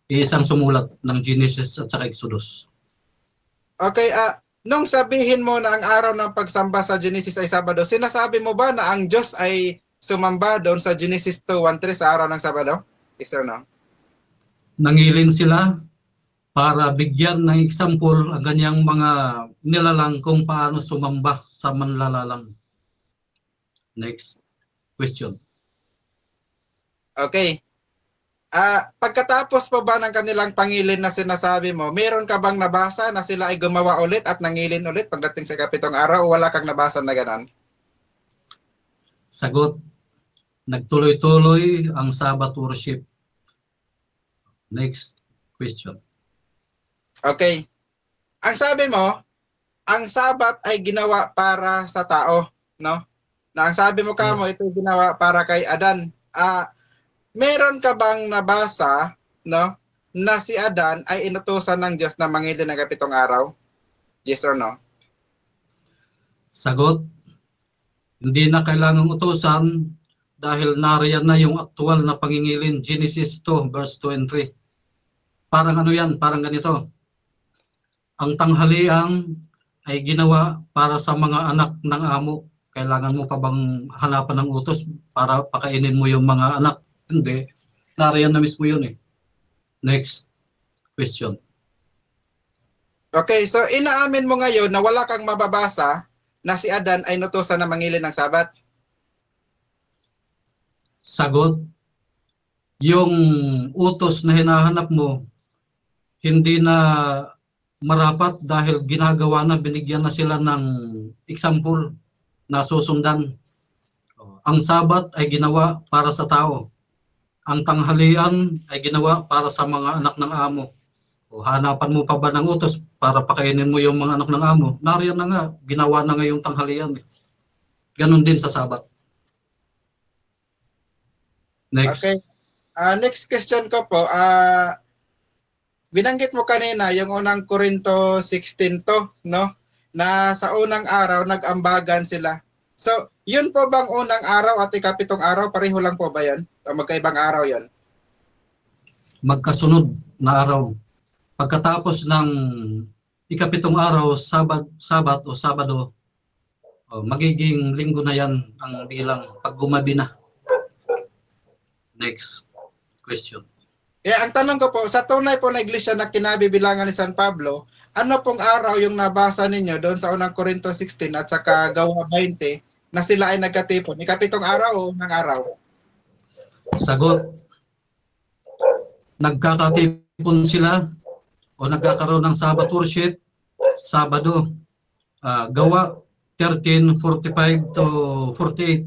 Isang sumulat ng Genesis at saka Exodus. Okay, nung sabihin mo na ang araw ng pagsamba sa Genesis ay Sabado, sinasabi mo ba na ang Diyos ay sumamba doon sa Genesis 2:1-3 sa araw ng Sabado? Yes or no? Nangilin sila para bigyan ng example ang kanyang mga nilalang kung paano sumamba sa manlalalang. Next question. Okay. Pagkatapos po ba ng kanilang pangilin na sinasabi mo, meron ka bang nabasa na sila ay gumawa ulit at nangilin ulit pagdating sa kapitong araw o wala kang nabasa na ganon? Sagot, nagtuloy-tuloy ang Sabbath worship. Next question. Okay. Ang sabi mo, ang Sabat ay ginawa para sa tao, no? Na ang sabi mo kamo, ito ginawa para kay Adan. Meron ka bang nabasa, no, na si Adan ay inutusan ng Diyos na mangilin ng 7 araw? Yes or no? Sagot, hindi na kailangang utusan dahil nariyan na yung aktual na pangingilin, Genesis 2 verse 2 and 3. Parang ano yan, parang ganito. Ang tanghalian ay ginawa para sa mga anak ng amo. Kailangan mo pa bang hanapan ng utos para pakainin mo yung mga anak? Hindi. Nariyan na mismo yun eh. Next question. Okay, so inaamin mo ngayon na wala kang mababasa na si Adan ay inutusan na mangilin ng Sabat? Sagot, yung utos na hinahanap mo, hindi na marapat dahil ginagawa na, binigyan na sila ng example na susundan. Ang Sabat ay ginawa para sa tao. Ang tanghalian ay ginawa para sa mga anak ng amo. Hanapan mo pa ba ng utos para pakainin mo yung mga anak ng amo? Nariyan na nga, ginawa na nga yung tanghalian. Ganon din sa Sabat. Next. Okay. Next question ko po. Binanggit mo kanina yung unang Korinto 16 to, no? Na sa unang araw nag-ambagan sila. So, yun po bang unang araw at ikapitong araw? Pareho lang po ba yun? O magkaibang araw yun? Magkasunod na araw. Pagkatapos ng ikapitong araw, Sabat o Sabado, magiging linggo na yan ang bilang pag gumabi na. Next question. Ang tanong ko po, sa tunay po na iglesia na kinabibilangan ni San Pablo, ano pong araw yung nabasa ninyo doon sa unang Korinto 16 at saka Gawa 20 na sila ay nagkatipon? Ikapitong araw o unang araw? Sagot, nagkakatipon sila o nagkakaroon ng Sabbath worship, Sabado. Gawa 13:45 to 48.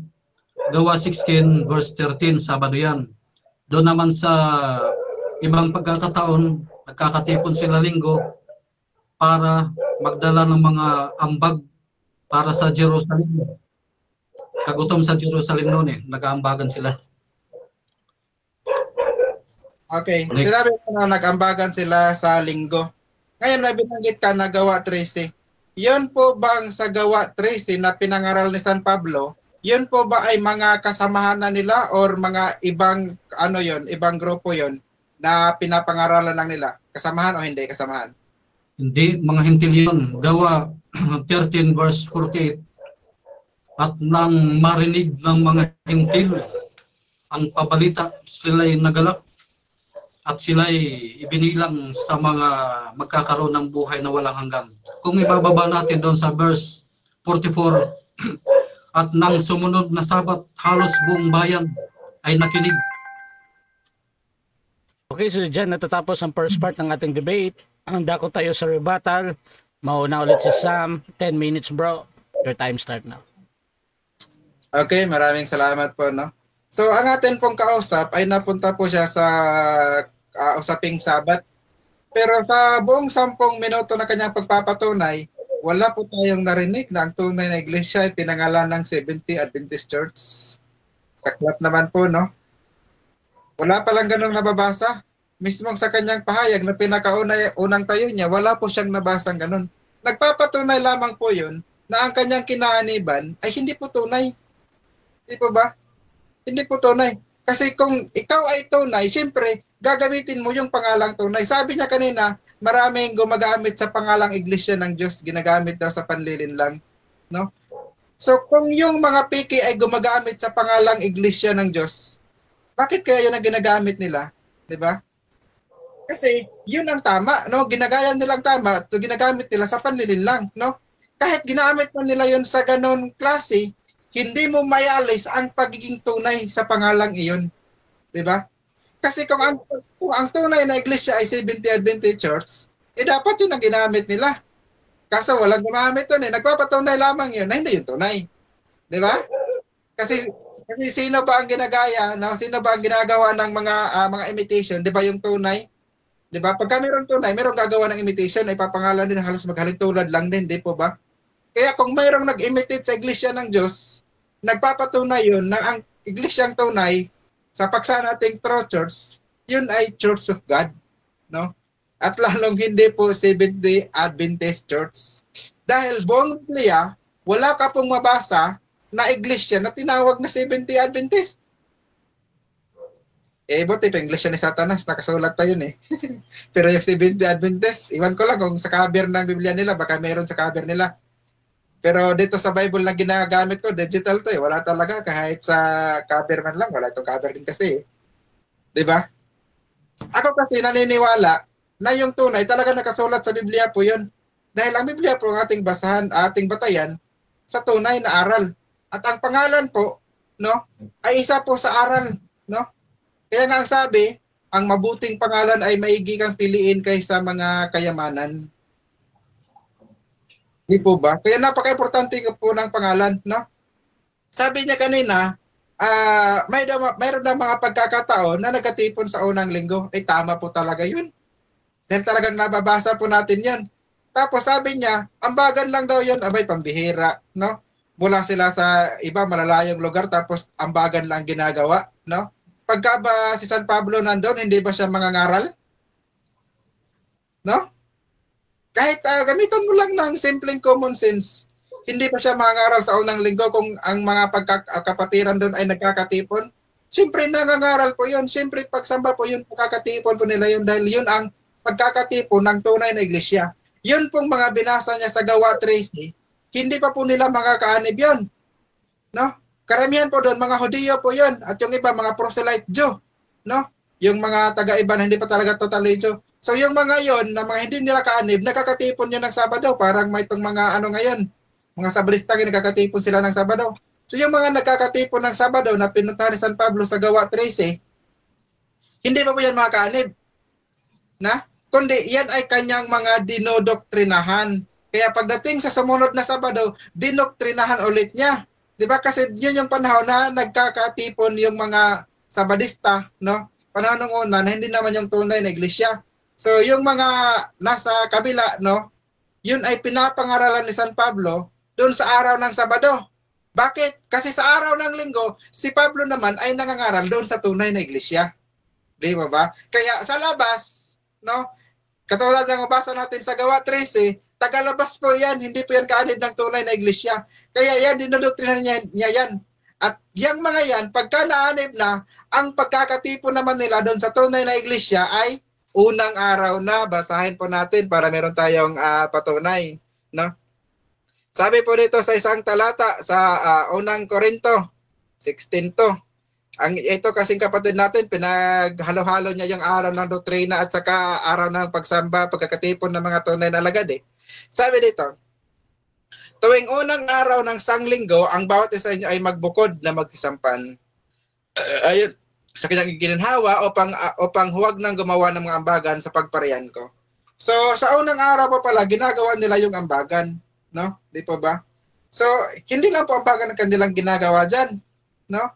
Gawa 16 verse 13, Sabado yan. Doon naman sa ibang pagkakataon, nagkakatipon sila linggo para magdala ng mga ambag para sa Jerusalem. Kagutom sa Jerusalem noon eh, nag-aambagan sila. Okay, Next. sinabi ko na nag-ambagan sila sa linggo. Ngayon may binanggit ka na Gawa 13. Yun po bang sa Gawa 13 na pinangaral ni San Pablo, yun po ba ay mga kasamahan na nila or mga ibang ibang grupo yon na pinapangaralan lang nila? Kasamahan o hindi kasamahan? Hindi, mga hintil yun. Gawa 13 verse 48. At nang marinig ng mga hintil ang pabalita, sila'y nagalak at sila'y ibinilang sa mga magkakaroon ng buhay na walang hanggan. Kung ibababa natin doon sa verse 44, at nang sumunod na Sabat, halos buong bayan ay nakinig. Okay, so dyan natatapos ang first part ng ating debate. Handa ko tayo sa rebuttal. Mauna ulit si Sam. 10 minutes bro. Your time start now. Okay, maraming salamat po, no? So, ang atin pong kausap ay napunta po siya sa usaping Sabat. Pero sa buong 10 minuto na kanyang pagpapatunay, wala po tayong narinig na ang tunay na iglesia ay pinangalan ng Seventh Adventist Church. Saklap naman po, no? Wala palang ganong nababasa. Mismong sa kanyang pahayag na pinakaunang tayo niya, wala po siyang nabasang ganon. Nagpapatunay lamang po yun na ang kanyang kinaaniban ay hindi po tunay. Hindi po ba? Hindi po tunay. Kasi kung ikaw ay tunay, siyempre, gagamitin mo yung pangalang tunay. Sabi niya kanina, maraming gumagamit sa pangalang iglesia ng Diyos, ginagamit daw sa panlilin lang. No? So kung yung mga piki ay gumagamit sa pangalang iglesia ng Diyos, bakit kaya yun ang ginagamit nila? 'Di ba? Kasi yun ang tama, no? Ginagaya nilang tama, so ginagamit nila sa panlilin lang, no? Kahit ginamit mo nila yun sa ganon klase, hindi mo mayalis ang pagiging tunay sa pangalang iyon. 'Di ba? Kasi kung ang tunay na iglesia ay Seventh Adventist Church, dapat yun ang ginamit nila. Kaso walang gumamit yun eh. Nagpapatunay lamang yun na hindi yun tunay. Di ba? Kasi sino ba ang ginagaya? No? Sino ba ang ginagawa ng mga imitation? Di ba yung tunay? Di ba? Pagka mayroong tunay, mayroong gagawa ng imitation, ay papangalan din halos maghalintulad lang din. Di po ba? Kaya kung mayroong nag-imitate sa iglesia ng Diyos, nagpapatunay yun na ang iglesyang tunay sa paksa nating true church, yun ay Church of God. no? At lalong hindi po Seventh-day Adventist Church. Dahil buong Biblia, wala ka pong mabasa na iglesia na tinawag na Seventh-day Adventist. Buti pa iglesia ni Satanas, nakasulat pa yun eh. Pero yung Seventh-day Adventist, iwan ko lang kung sa cover ng Biblia nila, baka meron sa cover nila. Pero dito sa Bible na ginagamit ko, digital to eh. Wala talaga, kahit sa cover man lang, wala itong cover din kasi eh. Diba? Ako kasi naniniwala na yung tunay talaga nakasulat sa Biblia po yun. Dahil ang Biblia po ang ating basahan, ating batayan sa tunay na aral. At ang pangalan po, no, ay isa po sa aral, no? Kaya nga ang sabi, ang mabuting pangalan ay maigi kang piliin kaysa mga kayamanan. Di po ba? Kaya napaka-importante po ng pangalan, no? Sabi niya kanina, mayroon na mga pagkakataon na nagkatipon sa unang linggo. Ay tama po talaga yun. Dahil talagang nababasa po natin yun. Tapos sabi niya, ambagan lang daw yun, abay pambihira, no? Mula sila sa iba malalayong lugar tapos ambagan lang ginagawa, no? Pagka ba si San Pablo nandun, hindi ba siya mangangaral? No? Kahit gamitan mo lang ng simpleng common sense, hindi ba siya mangangaral sa unang linggo kung ang mga pagkakapatiran doon ay nagkakatipon? Siyempre nangangaral po yun. Siyempre pagsamba po yun, pagkakatipon po nila yun dahil yun ang pagkakatipon ng tunay na iglesia. Yun pong mga binasa niya sa Gawa 13, hindi pa po nila makakaanib yun. No? Karamihan po doon, mga Hudiyo po yun. At yung iba, mga proselyte Jew. No? Yung mga taga-iba na hindi pa talaga totally Jew. So yung mga yon na mga hindi nila kaanib, nakakatipon yun ng Sabado. Parang may itong mga ano ngayon, mga Sabadista, nakakatipon sila ng Sabado. So yung mga nakakatipon ng Sabado na pinuntahan ni San Pablo sa Gawa 13, hindi pa po yan mga kaanib. Na? Kundi yan ay kanyang mga dinodoktrinahan. Kaya pagdating sa sumunod na Sabado, dinoktrinahan ulit niya. Diba? Kasi yun yung panahon na nagkakatipon yung mga Sabadista, no? Panahon ng una na hindi naman yung tunay na iglesia. So yung mga nasa kabila, no? Yun ay pinapangaralan ni San Pablo doon sa araw ng Sabado. Bakit? Kasi sa araw ng Linggo, si Pablo naman ay nangangaral doon sa tunay na iglesia. Di ba ba? Kaya sa labas, no? Katulad ng mabasa natin sa Gawa 13, tagalabas po yan, hindi po yan kaanib ng tunay na iglesia. Kaya yan, dinodoktrinan niya yan. At yung mga yan, pagka naanib na, ang pagkakatipon naman nila doon sa tunay na iglesia ay unang araw na. Basahin po natin para meron tayong patunay. No? Sabi po dito sa isang talata sa unang Korinto, 16 to. Ito kasing kapatid natin, pinaghalo-halo niya yung araw ng doktrina at saka araw ng pagsamba, pagkakatipon ng mga tunay na alagad eh. Sabi dito, tuwing unang araw ng sanglinggo, ang bawat isa inyo ay magbukod na magtisampan. Ayun, sa kanyang gininhawa upang huwag nang gumawa ng mga ambagan sa pagparehan ko. So, sa unang araw pa pala, ginagawa nila yung ambagan. No? Di po ba? So, hindi lang po ambagan ang kanilang ginagawa dyan. No?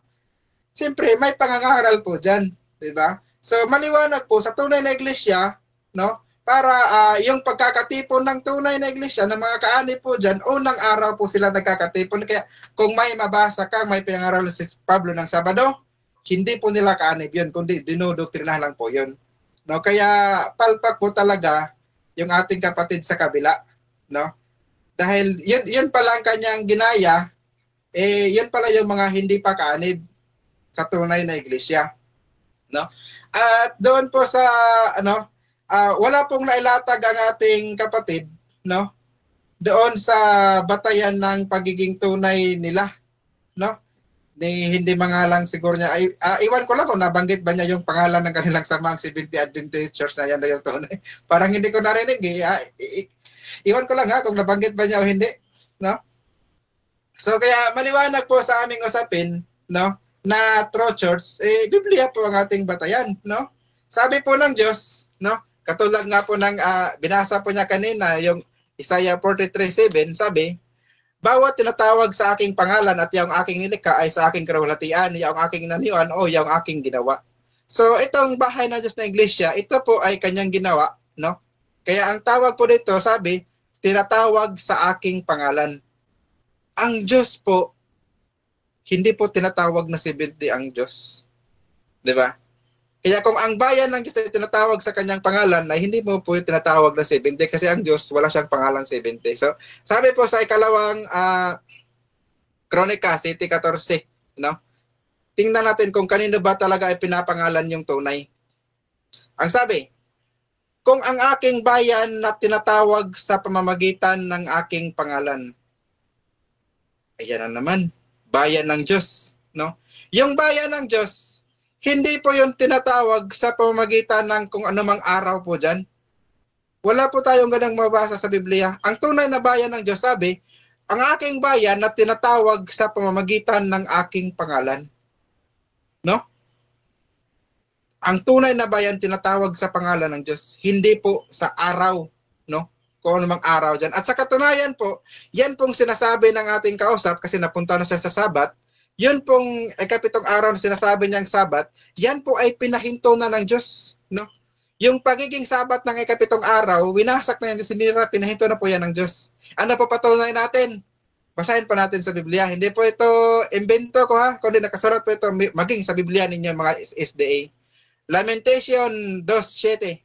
Siyempre, may pangangaral po dyan. Diba? So, maliwanag po sa tunay na iglesia, no? Para yung pagkakatipon ng tunay na iglesia, ng mga kaanib po dyan, unang araw po sila nagkakatipon. Kaya kung may mabasa ka, may pinangaral si Pablo ng Sabado, hindi po nila kaanib yun, kundi dinodoktrina lang po yun. No? Kaya palpak po talaga yung ating kapatid sa kabila. No? Dahil yun pala ang kanyang ginaya, yun pala yung mga hindi pa kaanib sa tunay na iglesia, no? At doon po sa wala pong nailatag ang ating kapatid, no? Doon sa batayan ng pagiging tunay nila, no? Hindi mangalang siguro niya. Iwan ko lang kung nabanggit ba niya yung pangalan ng kanilang samang Seventh-day Adventist Church na yan na yung tunay. Parang hindi ko narinig iwan ko lang kung nabanggit ba niya o hindi, no? So kaya maliwanag po sa aming usapin, no? Na true church, Biblia po ang ating batayan, no? Sabi po ng Diyos, no? Katulad nga po ng binasa po niya kanina, yung Isaiah 43:7, sabi, bawat tinatawag sa aking pangalan at yung aking nilikha ay sa aking karuwalhatian, yung aking naniwan o yung aking ginawa. So itong bahay ng Diyos na iglesia, ito po ay kanyang ginawa, no? Kaya ang tawag po dito, sabi, tinatawag sa aking pangalan. Ang Diyos po, hindi po tinatawag na 70 ang Diyos. 'Di ba? Kaya kung ang bayan ng Diyos ay tinatawag sa kanyang pangalan, ay hindi mo po tinatawag na 70 kasi ang Diyos wala siyang pangalan 70. So, sabi po sa ikalawang Kronika, 7:14, no? Tingnan natin kung kanino ba talaga ay pinapangalan yung tunay. Ang sabi, kung ang aking bayan na tinatawag sa pamamagitan ng aking pangalan. Ayan na naman, bayan ng Diyos, no? Yung bayan ng Diyos, hindi po yung tinatawag sa pamamagitan ng kung anumang araw po dyan. Wala po tayong ganang mabasa sa Biblia. Ang tunay na bayan ng Diyos, sabi, ang aking bayan na tinatawag sa pamamagitan ng aking pangalan. No? Ang tunay na bayan tinatawag sa pangalan ng Diyos, hindi po sa araw, no? Kung anumang araw dyan. At sa katunayan po, yan pong sinasabi ng ating kausap kasi napunta na siya sa Sabat. Yun pong ikapitong araw na sinasabi niyang Sabat, yan po ay pinahinto na ng Diyos, no? Yung pagiging Sabat ng ikapitong araw, winasak na yan, sinira, pinahinto na po yan ng Diyos. Ano po patunay natin? Basahin pa natin sa Biblia. Hindi po ito invento ko ha, kundi nakasulat po ito maging sa Biblia ninyo mga SDA. Lamentation 2:7.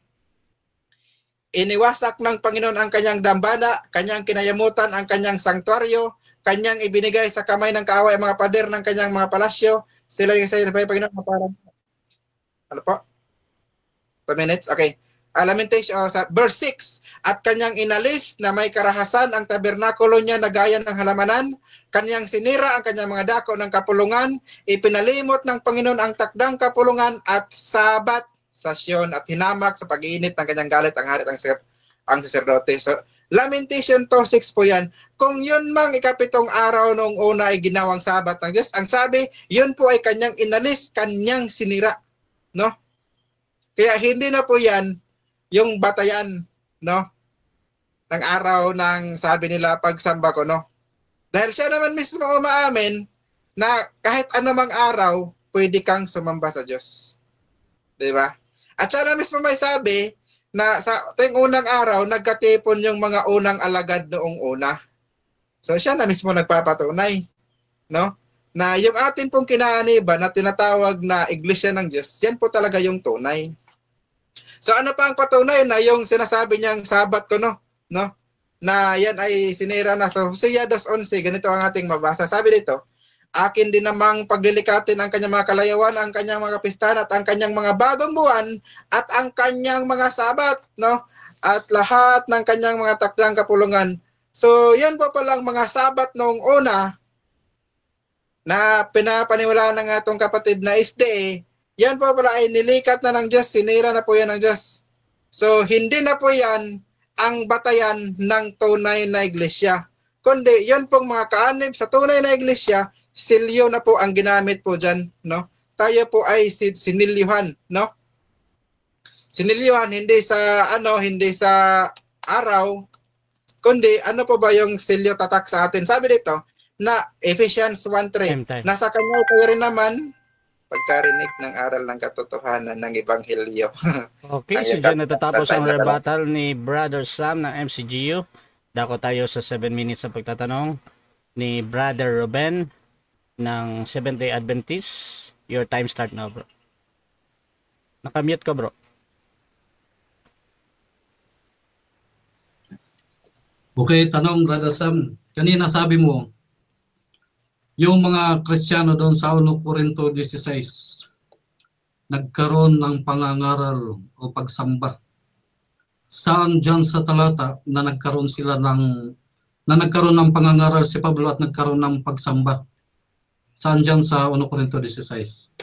Iniwasak ng Panginoon ang kanyang dambana, kanyang kinayamutan ang kanyang sanktuaryo, kanyang ibinigay sa kamay ng kaaway ang mga pader ng kanyang mga palasyo. Sila yung sa Panginoon na parang, ano po? 2 minutes? Okay. Lamentation, sa verse 6, at kanyang inalis na may karahasan ang tabernakulo niya na gaya ng halamanan, kanyang sinira ang kanyang mga dako ng kapulungan, ipinalimot ng Panginoon ang takdang kapulungan at Sabat sa Sion at hinamak sa pag-iinit ng kanyang galit ang hari at ang saserdote. So, Lamentation 2:6 po yan. Kung yun mang ikapitong araw noong una ay ginawang Sabat ng Diyos, ang sabi, yun po ay kanyang inalis, kanyang sinira. No? Kaya hindi na po yan yung batayan, no? Ng araw ng sabi nila pagsamba ko, no? Dahil siya naman mismo umaamin na kahit anumang araw, pwede kang sumamba sa Diyos. Diba? At siya na mismo may sabi na sa tuwing unang araw, nagkatipon yung mga unang alagad noong una. So siya na mismo nagpapatunay, no? Na yung atin pong kinaaniba na tinatawag na Iglesia ng Diyos, yan po talaga yung tunay. So ano pa ang patunay na yung sinasabi niyang Sabat ko, no? Na yan ay sinira na. So Hosea 2:11, ganito ang ating mabasa. Sabi dito, akin din namang paglilikatin ang kanyang mga kalayawan, ang kanyang mga pistahan at ang kanyang mga bagong buwan at ang kanyang mga Sabat, no? At lahat ng kanyang mga takdang kapulungan. So yan po palang mga Sabat noong una na pinapaniwalaan ng atong kapatid na SDA. Yan po pala ay nilikat na ng Diyos, sinira na po yan ng Diyos. So, hindi na po yan ang batayan ng tunay na iglesia. Kundi, yun pong mga kaanib sa tunay na iglesia, silyo na po ang ginamit po dyan, no? Tayo po ay sinilyuhan, no? Sinilyuhan, hindi sa araw, kundi ano po ba yung silyo tatak sa atin? Sabi dito, na Ephesians 1:3, nasa kanya kayo rin naman, pagkarinig ng aral ng katotohanan ng Ebanghelyo. Okay, so dyan natatapos ang rebuttal ni Brother Sam ng MCGU. Dako tayo sa 7 minutes sa pagtatanong ni Brother Ruben ng Seventh-day Adventist. Your time start now, bro. Nakamute ka, bro. Okay, tanong Brother Sam. Kanina sabi mo, yung mga Kristiyano doon sa 1 Corinto 16, nagkaroon ng pangangaral o pagsamba. Saan dyan sa talata na nagkaroon ng pangangaral si Pablo at nagkaroon ng pagsamba? Saan dyan sa 1 Corinto 16?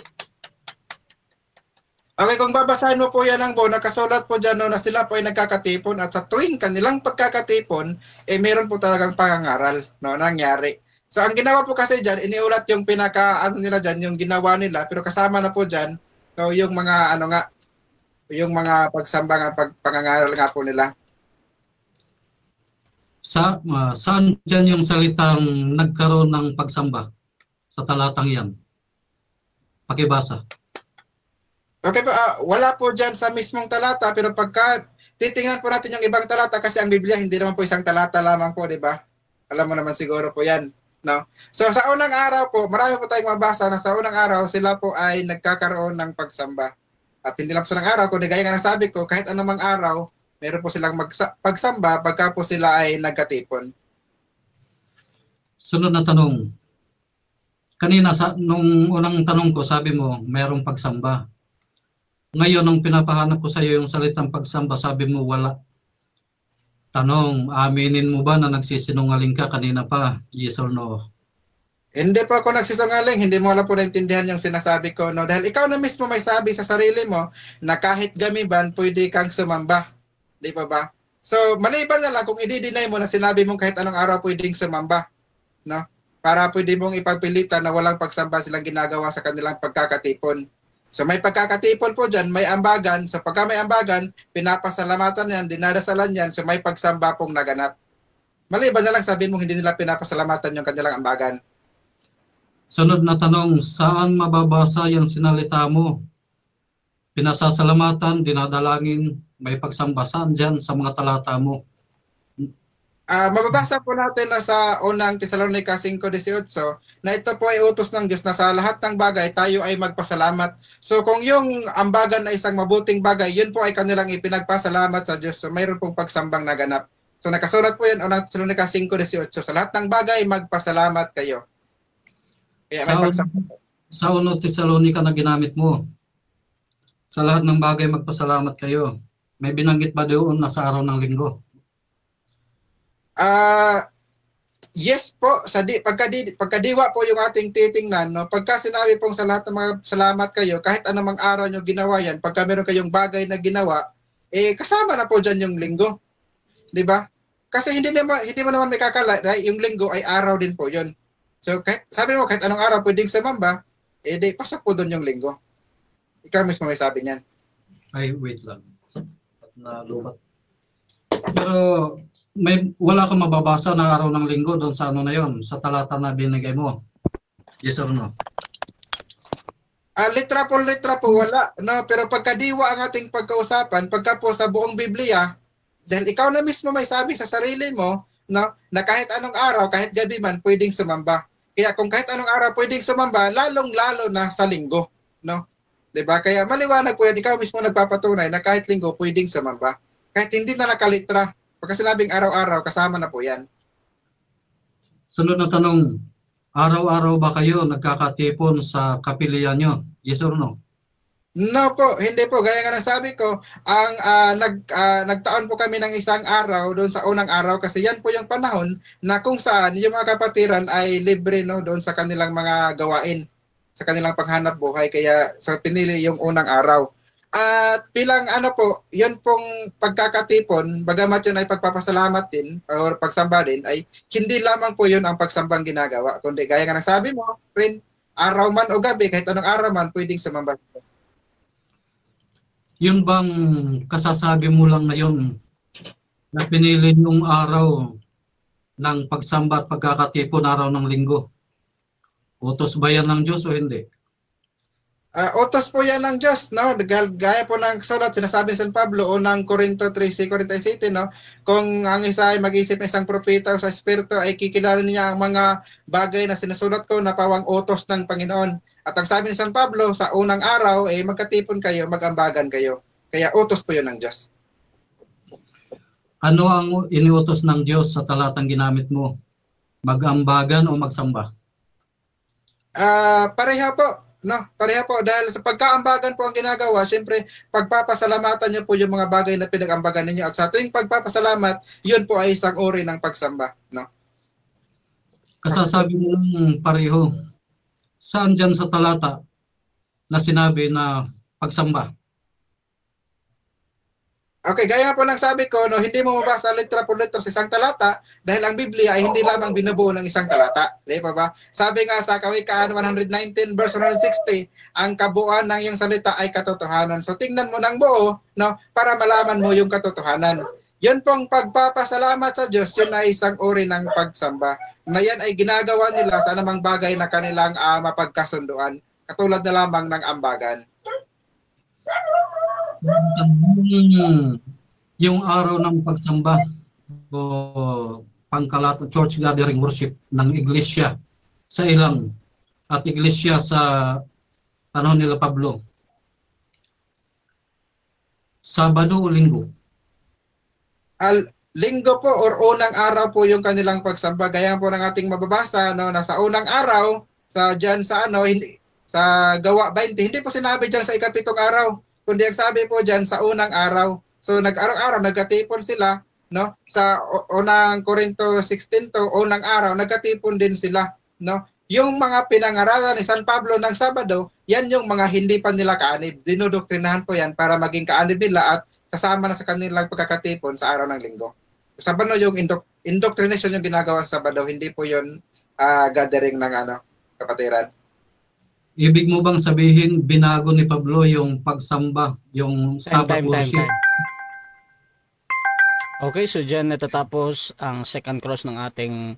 Okay, kung babasahin mo po yan ng nakasulat po dyan na sila po ay nagkakatipon at sa tuwing kanilang pagkakatipon, meron po talagang pangangaral, no, nangyari. So, ang ginawa po kasi dyan, iniulat yung nila dyan, yung ginawa nila, pero kasama na po dyan, so, yung mga, yung mga pagsamba, pangangaral nga po nila. Saan dyan yung salitang nagkaroon ng pagsamba? Sa talatang yan. Pakibasa. Okay po, wala po dyan sa mismong talata, pero pagka titingnan po natin yung ibang talata, kasi ang Biblia, hindi naman po isang talata lamang po, di ba? Alam mo naman siguro po yan. No? So sa unang araw po, marami po tayong mabasa na sa unang araw sila po ay nagkakaroon ng pagsamba. At hindi lang po sa ng araw, kundi gaya nga nasabi ko, kahit anumang araw, meron po silang pagsamba pagka po sila ay nagkatipon. Sunod na tanong. Kanina nung unang tanong ko, sabi mo, mayroong pagsamba. Ngayon, nung pinapahanap ko sa iyo yung salitang pagsamba, sabi mo wala. Tanong, aminin mo ba na nagsisinungaling ka kanina pa? Yes or no? Hindi po ako nagsisinungaling, hindi mo alam po naintindihan yung sinasabi ko. No? Dahil ikaw na mismo may sabi sa sarili mo na kahit gamiban, pwede kang sumamba. Di ba ba? So, maliban na lang kung i-deny mo na sinabi mong kahit anong araw pwedeng sumamba. No? Para pwede mong ipagpilitan na walang pagsamba silang ginagawa sa kanilang pagkakatipon. So may pagkakatipon po dyan, may ambagan. So pagka may ambagan, pinapasalamatan yan, dinadasalan yan, so may pagsamba pong naganap. Maliban na lang sabihin mong hindi nila pinapasalamatan yung kanilang ambagan. Sunod na tanong, saan mababasa yung sinalita mo? Pinasasalamatan, dinadalangin, may pagsamba. Saan dyan sa mga talata mo? Mababasa po natin na sa unang Tesalonica 5:18 na ito po ay utos ng Diyos na sa lahat ng bagay tayo ay magpasalamat. So kung yung ambagan ay isang mabuting bagay, yun po ay kanilang ipinagpasalamat sa Diyos. So mayroon pong pagsambang naganap. So nakasulat po yan unang Tesalonica 5:18. Sa lahat ng bagay, magpasalamat kayo. Kaya may pagsamba. Sa unang Tesalonica na ginamit mo, sa lahat ng bagay magpasalamat kayo. May binanggit ba doon na sa araw ng linggo? Yes po, pagkadiwa po yung ating titingnan, no? Pagka sinabi pong sa lahat ng mga salamat kayo, kahit anumang araw nyo ginawa yan, pagka meron kayong bagay na ginawa, kasama na po dyan yung linggo. Di ba? Kasi hindi mo naman may kakala, yung linggo ay araw din po yun. So, sabi mo, kahit anong araw pwedeng sumamba, di pasok po doon yung linggo. Ikaw mismo may sabi niyan. Ay, wait lang. Nalubat. Pero, wala kang mababasa na araw ng linggo doon sa ano na yon, sa talata na binigay mo. Yes or no? Litra po wala, no? Pero pagkadiwa ang ating pagkausapan, pagka po sa buong Biblia, dahil ikaw na mismo may sabi sa sarili mo, no, na kahit anong araw, kahit gabi man, pwedeng sumamba. Kaya kung kahit anong araw pwedeng sumamba, lalong-lalo na sa linggo, no? 'Di ba? Kaya maliwanag po yan, ikaw mismo nagpapatunay na kahit linggo pwedeng sumamba. Kahit hindi na nakalitra. Pagka sinabing araw-araw, kasama na po yan. Sunod na tanong, araw-araw ba kayo nagkakatipon sa kapilya nyo? Yes or no? No po, hindi po. Gaya nga ng sabi ko, nagtaon po kami ng isang araw doon sa unang araw kasi yan po yung panahon na kung saan yung mga kapatiran ay libre, no, doon sa kanilang mga gawain, sa kanilang panghanap buhay. Kaya pinili yung unang araw. At bilang yun pong pagkakatipon, bagamat yun ay pagpapasalamat din o pagsamba din, ay hindi lamang po yun ang pagsambang ginagawa. Kundi gaya nga ng sabi mo, rin, araw man o gabi, kahit anong araw man, pwedeng sumamba. Yun bang kasasabi mo lang na yun, na pinili yung araw ng pagsamba at pagkakatipon, araw ng linggo? Utos ba yan ng Diyos o hindi? Utos po yan ng Diyos, no? Gaya po ng sulat, sinasabi ni San Pablo, unang Corinto 3:47, no? Kung ang isa ay mag-isip isang propeta o sa espiritu, ay kikilala niya ang mga bagay na sinusulat ko na pawang utos ng Panginoon. At ang sabi ni San Pablo, sa unang araw, magkatipon kayo, mag-ambagan kayo. Kaya utos po yun ng Diyos. Ano ang iniutos ng Diyos sa talatang ginamit mo? Mag-ambagan o magsamba? Pareha po. No, pareha po dahil sa pagkaambagan po ang ginagawa, siyempre pagpapasalamatan niyo po yung mga bagay na pinag-ambagan ninyo at sa tuwing pagpapasalamat, yun po ay isang uri ng pagsamba, no? Kasasabi mo lang pareho. Saan dyan sa talata na sinabi na pagsamba? Okay, gaya po ng sabi ko, no, hindi mo mabasa litra por litra sa isang talata dahil ang Biblia ay hindi lamang binubuo ng isang talata. Di ba ba? Sabi nga sa Kawikaan 119 verse 160, ang kabuuan ng iyong salita ay katotohanan. So tingnan mo ng buo, no, para malaman mo yung katotohanan. Yun pong pagpapasalamat sa Diyos, yun ay isang uri ng pagsamba. Na yan ay ginagawa nila sa anumang bagay na kanilang mapagkasunduan. Katulad na lamang ng ambagan. Yung araw ng pagsamba o pangkalat church gathering worship ng iglesia sa ilang at iglesia sa panahon nila Pablo, Sabado o Linggo? Linggo po or unang araw po yung kanilang pagsamba. Gaya po ng ating mababasa, no, nasa unang araw sa diyan sa ano, hindi sa Gawa 20, hindi po sinabi diyan sa ikapitong araw, kundi ang sabi po diyan sa unang araw. So nag-araw-araw nagkatipon sila, no? Sa unang Korinto 16 to unang araw nagkatipon din sila, no? Yung mga pinangaralan ni San Pablo ng Sabado, yan yung mga hindi pa nila kaanib. Dinodoktrinahan po yan para maging kaanib nila at kasama na sa kanilang pagkakatipon sa araw ng linggo. Sabado yung indoctrination yung ginagawa sa Sabado, hindi po yun gathering ng ano, kapatiran. Ibig mo bang sabihin binago ni Pablo yung pagsamba, yung Sabbath worship? Okay, so dyan natatapos ang second cross ng ating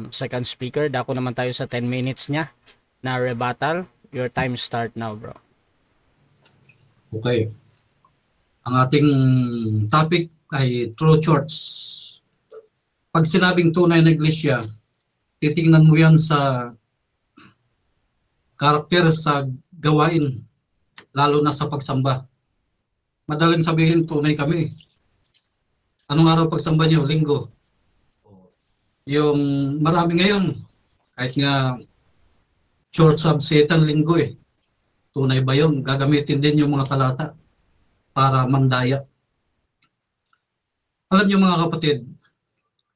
second speaker. Dako naman tayo sa 10 minutes niya na rebuttal. Your time start now, bro. Okay. Ang ating topic ay True Church. Pag sinabing tunay na iglesia, titingnan mo yan sa karakter sa gawain, lalo na sa pagsamba. Madaling sabihin, tunay kami. Anong araw pagsamba niyo? Linggo. Yung marami ngayon, kahit nga Church of Satan linggo eh. Tunay ba yun? Gagamitin din yung mga talata para mandaya. Alam niyo mga kapatid,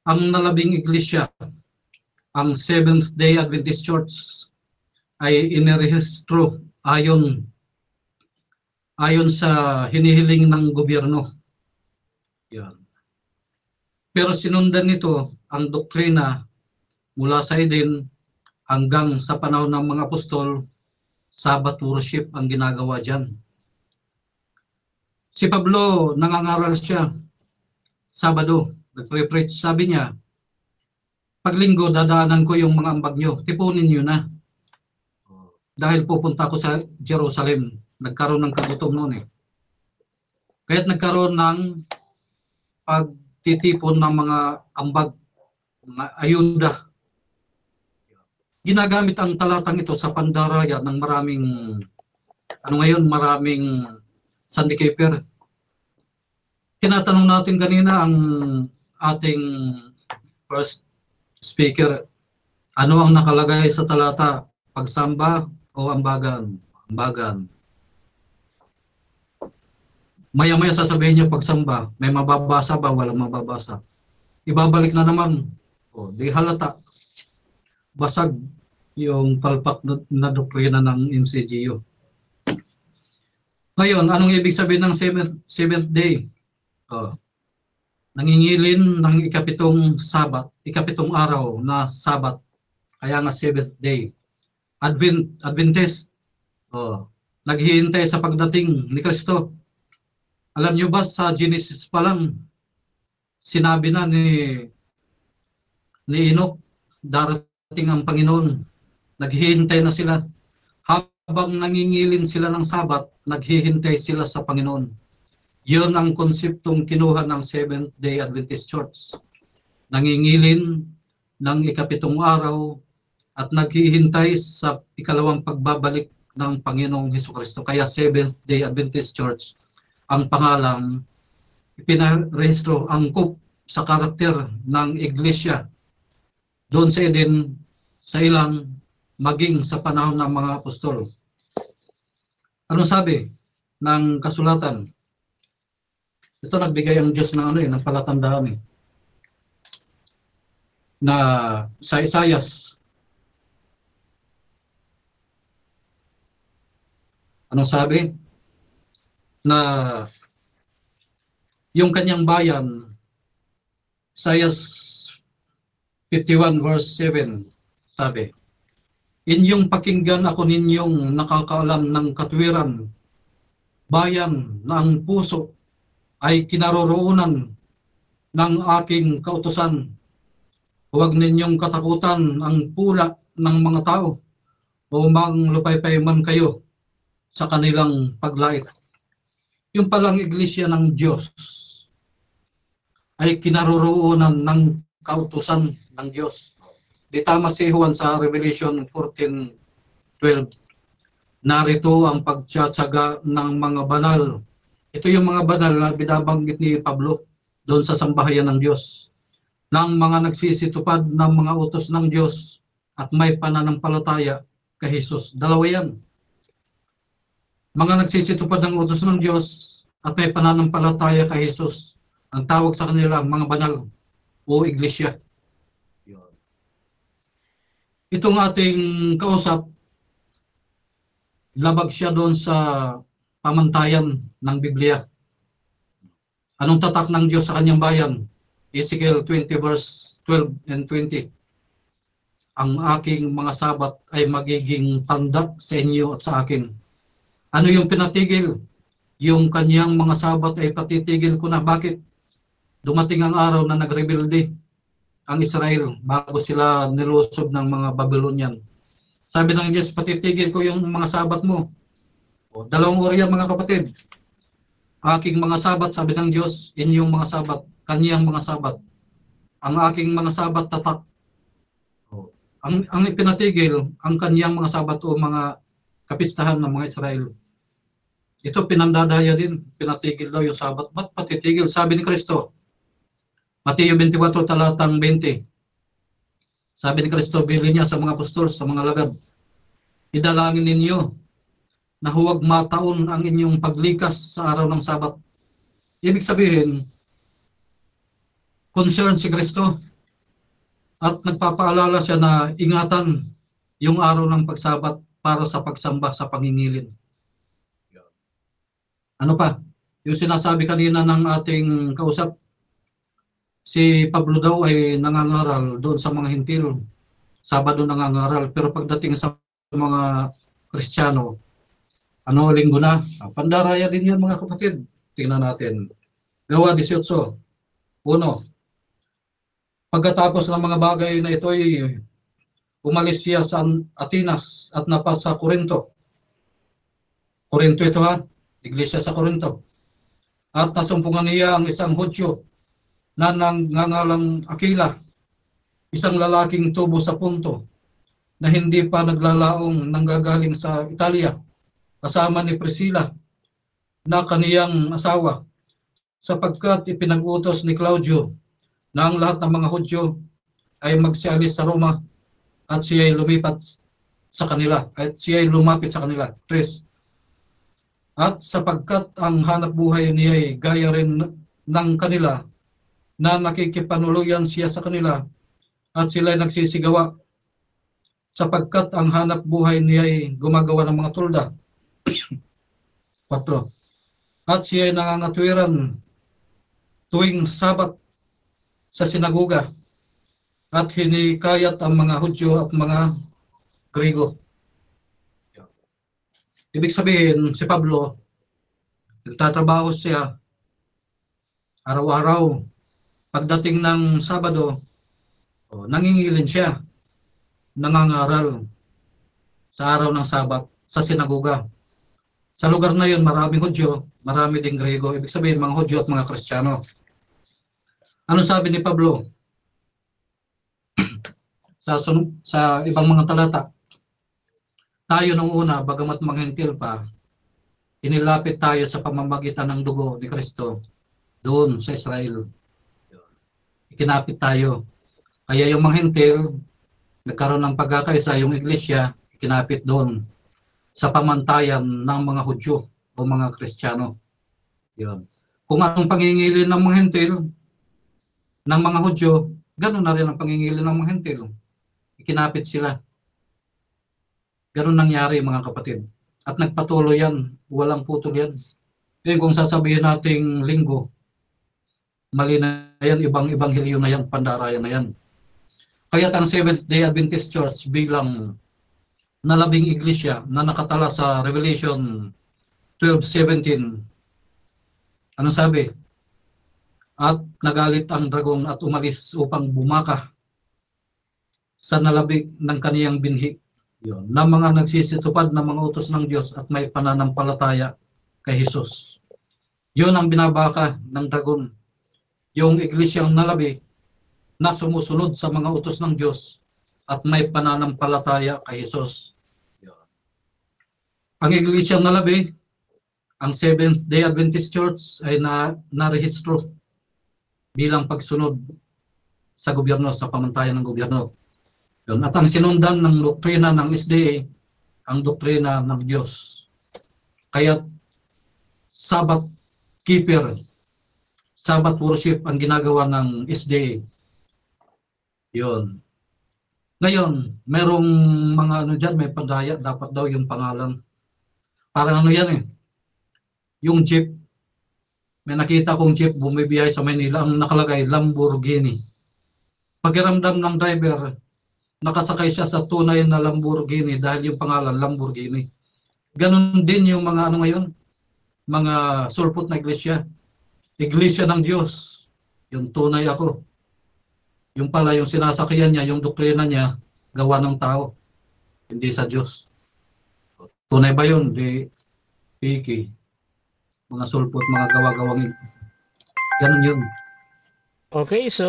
ang nalabing iglesia, ang Seventh-day Adventist Church, ay inirehistro ayon sa hinihiling ng gobyerno. Yan. Pero sinundan nito ang doktrina mula sa Eden hanggang sa panahon ng mga apostol, Sabbath worship ang ginagawa dyan. Si Pablo, nangangaral siya, Sabado, nagre-preach, sabi niya, pag linggo dadaanan ko yung mga ambag nyo, tipunin nyo na. Dahil pupunta ako sa Jerusalem, nagkaroon ng kagutom noon eh. Kaya't nagkaroon ng pagtitipon ng mga ambag, mga ayuda. Ginagamit ang talatang ito sa pandaraya ng maraming sandikaper. Tinatanong natin kanina ang ating first speaker, ano ang nakalagay sa talata, pagsamba o ambagan? Ambagan. Maya-maya sasabihin niya pagsamba, may mababasa ba? Walang mababasa. Ibabalik na naman. O, di halata. Basag yung palpak na doktrina ng MCGU. Ngayon, anong ibig sabihin ng seventh day? Nangingilin ng ikapitong araw na Sabat. Kaya nga seventh day. Adventist. Naghihintay sa pagdating ni Kristo. Alam nyo ba sa Genesis pa lang, sinabi na ni Enoch, darating ang Panginoon. Naghihintay na sila. Habang nangingilin sila ng Sabat, naghihintay sila sa Panginoon. Yun ang konseptong kinuha ng Seventh-day Adventist Church. Nangingilin ng ikapitong araw at naghihintay sa ikalawang pagbabalik ng Panginoong Hesukristo. Kaya Seventh-day Adventist Church ang pangalang ipinarehistro, angkop sa karakter ng iglesia doon sa Eden, sa ilang, maging sa panahon ng mga apostol. Ano sabi ng kasulatan? Ito nagbigay ang Diyos ng ng palatandaan na sa Isaias. Ano sabi? Na yung kanyang bayan, Isaiah 51 verse 7, sabi, inyong pakinggan ako ninyong nakakaalam ng katwiran, bayan na ang puso ay kinaroroonan ng aking kautusan. Huwag ninyong katakutan ang pula ng mga tao o manglupaypay man kayo sa kanilang paglait. Yung palang iglesia ng Diyos ay kinaroroonan ng kautusan ng Diyos. Di tama si Juan sa Revelation 14:12. Narito ang pagtsatsaga ng mga banal Ito yung mga banal na binabanggit ni Pablo doon sa sambahayan ng Diyos. Ng mga nagsisitupad ng mga utos ng Diyos at may pananampalataya kay Jesus. Dalawa yan. Mga nagsisitupad ng utos ng Diyos at may pananampalataya kay Jesus. Ang tawag sa kanila mga banal o iglesia. Itong ating kausap, labag siya doon sa pamantayan ng Biblia. Anong tatak ng Diyos sa kanyang bayan? Ezekiel 20 verse 12 and 20. Ang aking mga sabat ay magiging tanda sa inyo at sa akin. Ano yung pinatigil? Yung kanyang mga sabat ay patitigil ko na. Bakit? Dumating ang araw na nagrebelde ang Israel bago sila nilusob ng mga Babylonian. Sabi ng Diyos, patitigil ko yung mga sabat mo. O, dalawang uri yan mga kapatid. Aking mga sabat, sabi ng Diyos, inyong mga sabat, kanyang mga sabat. Ang aking mga sabat tatak. O, ang ipinatigil, ang kanyang mga sabat o mga kapistahan ng mga Israel. Ito pinandadaya din, pinatigil daw yung sabat. Ba't patitigil? Sabi ni Kristo, Mateo 24 talatang 20. Sabi ni Kristo, bilin niya sa mga apostol, sa mga lagad, idalangin ninyo na huwag mataon ang inyong paglikas sa araw ng Sabat. Ibig sabihin, concern si Kristo at nagpapaalala siya na ingatan yung araw ng pagsabat para sa pagsamba sa pangingilin. Ano pa? Yung sinasabi kanina ng ating kausap, si Pablo daw ay nangangaral doon sa mga hintil. Sabado nangangaral. Pero pagdating sa mga Kristiyano, linggo na? Pandaraya din yan mga kapatid. Tingnan natin. Gawa 18. 1. Pagkatapos ng mga bagay na ito ay umalis siya sa Atenas at napasa Corinto. Corinto ito ha. Iglesia sa Corinto. At nasumpungan niya ang isang Hudyo na nangangalang Aquila, isang lalaking tubo sa Punto na hindi pa naglalaong nanggagaling sa Italia, kasama ni Priscilla na kaniyang asawa, sapagkat ipinag-utos ni Claudio na ang lahat ng mga Hudyo ay magsialis sa Roma at siya ay lumapit sa kanila. 3. At sapagkat ang hanap buhay niya ay gaya rin ng kanila, na nakikipanuluyan siya sa kanila at sila ay nagsisigawa, sapagkat ang hanap buhay niya ay gumagawa ng mga tulda. 4. At siya ay nangangatwiran tuwing Sabat sa sinagoga at hinikayat ang mga Hudyo at mga Griego. Ibig sabihin, si Pablo, nagtatrabaho siya araw-araw. Pagdating ng Sabado, nangingilin siya, nangangaral sa araw ng Sabat sa sinagoga. Sa lugar na yun, maraming Hudyo, marami ding Griego. Ibig sabihin, mga Hudyo at mga Kristiyano. Ano sabi ni Pablo? sa ibang mga talata, tayo nung una, bagamat mga hentil pa, inilapit tayo sa pamamagitan ng dugo ni Kristo doon sa Israel. Ikinapit tayo. Kaya yung mga hentil, nagkaroon ng pagkakaisa, yung iglesia, ikinapit doon sa pamantayan ng mga Hudyo o mga Kristiyano. Yun. Kung anong pangingilin ng mga hentil, ng mga Hudyo, ganoon na rin ang pangingilin ng mga hentil. Ikinapit sila. Ganun nangyari mga kapatid. At nagpatuloy yan. Walang putol yan. Ngayon kung sasabihin nating linggo, mali na yan, ibang ebanghelyo na yan, pandarayan na yan. Kaya ang Seventh-day Adventist Church bilang nalabing iglesia na nakatala sa Revelation 12:17, ano sabi? At nagalit ang dragon at umalis upang bumaka sa nalabig ng kaniyang binhi. Yun, na mga nagsisitupad ng mga utos ng Diyos at may pananampalataya kay Jesus. Yun ang binabaka ng dragon. Yung iglesyang nalabi na sumusunod sa mga utos ng Diyos at may pananampalataya kay Jesus. Ang iglesyang nalabi ang Seventh-day Adventist Church ay narehistro bilang pagsunod sa gobyerno, sa pamantayan ng gobyerno. Yun. At ang sinundan ng doktrina ng SDA, ang doktrina ng Diyos. Kaya Sabbath keeper, Sabbath worship ang ginagawa ng SDA. Yun. Ngayon, merong mga ano dyan, may padaya, dapat daw yung pangalan. Parang ano yan eh, yung jeep, may nakita kong jeep bumibiyay sa Manila, ang nakalagay Lamborghini. Pakiramdam ng driver, nakasakay siya sa tunay na Lamborghini dahil yung pangalan Lamborghini. Ganon din yung mga ano ngayon, mga sulpot na iglesia. Iglesia ng Diyos, yung tunay ako. Yung pala, yung sinasakyan niya, yung doktrina niya, gawa ng tao, hindi sa Diyos. Tunay ba yun? Di piki. Mga sulpot, mga gawa-gawang iglesia. Ganun yun. Okay, so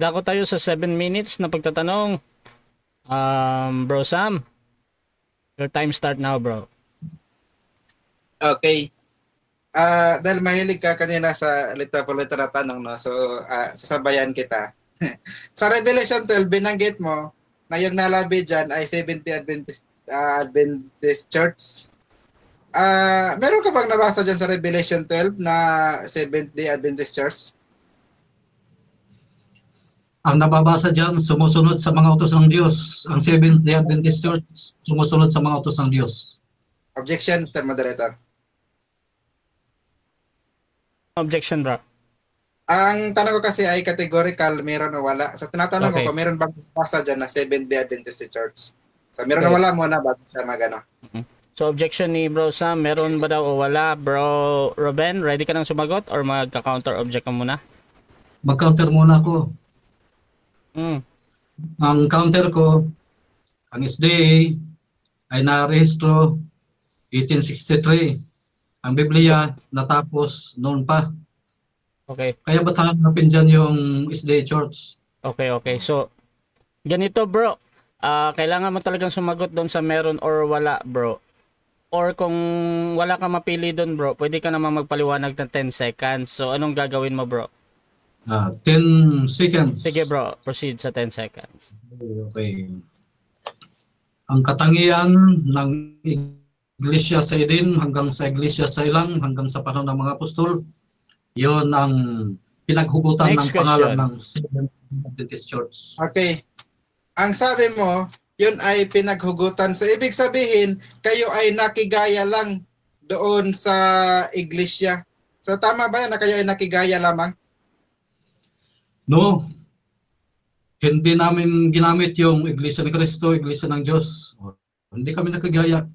dako tayo sa 7 minutes na pagtatanong. Bro Sam, your time start now, bro. Okay. Dahil mahilig ka kanina sa lita-po-lita na tanong, no? So, sasabayan kita. Sa Revelation 12, binanggit mo na yung nalabi dyan ay 70 Adventist Church. Meron ka bang nabasa dyan sa Revelation 12 na 70 Adventist Church? Ang nababasa dyan, sumusunod sa mga utos ng Diyos. Ang Seventh-day Adventist Church, sumusunod sa mga utos ng Diyos. Objection, Mr. Moderator. Objection, bro. Ang tanong ko kasi ay categorical, meron o wala. So tinatanong ko kung meron bang basa dyan na Seventh-day Adventist Church. So meron o wala muna bago siya magano. So objection ni Bro Sam, meron ba daw o wala? Bro Ruben, ready ka nang sumagot or magka-counter object ka muna? Mag-counter muna ako. Ang counter ko, ang SDA ay narehistro 1863. Ang Biblia natapos noon pa. Okay. Kaya ba't hanapin dyan yung SDA Church? Okay. So, ganito bro. Kailangan mo talagang sumagot doon sa meron or wala, bro. Or kung wala ka mapili doon, bro, pwede ka naman magpaliwanag ng 10 seconds. So, anong gagawin mo, bro? 10 seconds. Sige, bro. Proceed sa 10 seconds. Okay. Ang katangian ng Iglesia sa Eden hanggang sa Iglesia sa Ilang, hanggang sa panahon ng mga apostol, yon ang pinaghugutan ng pangalan ng Seventh Adventist Church. Okay. Ang sabi mo, yun ay pinaghugutan. So, ibig sabihin, kayo ay nakigaya lang doon sa iglesia. So, tama ba yan na kayo ay nakigaya lamang? No. Hindi namin ginamit yung Iglesia ni Cristo, Iglesia ng Diyos. Hindi kami nakigaya.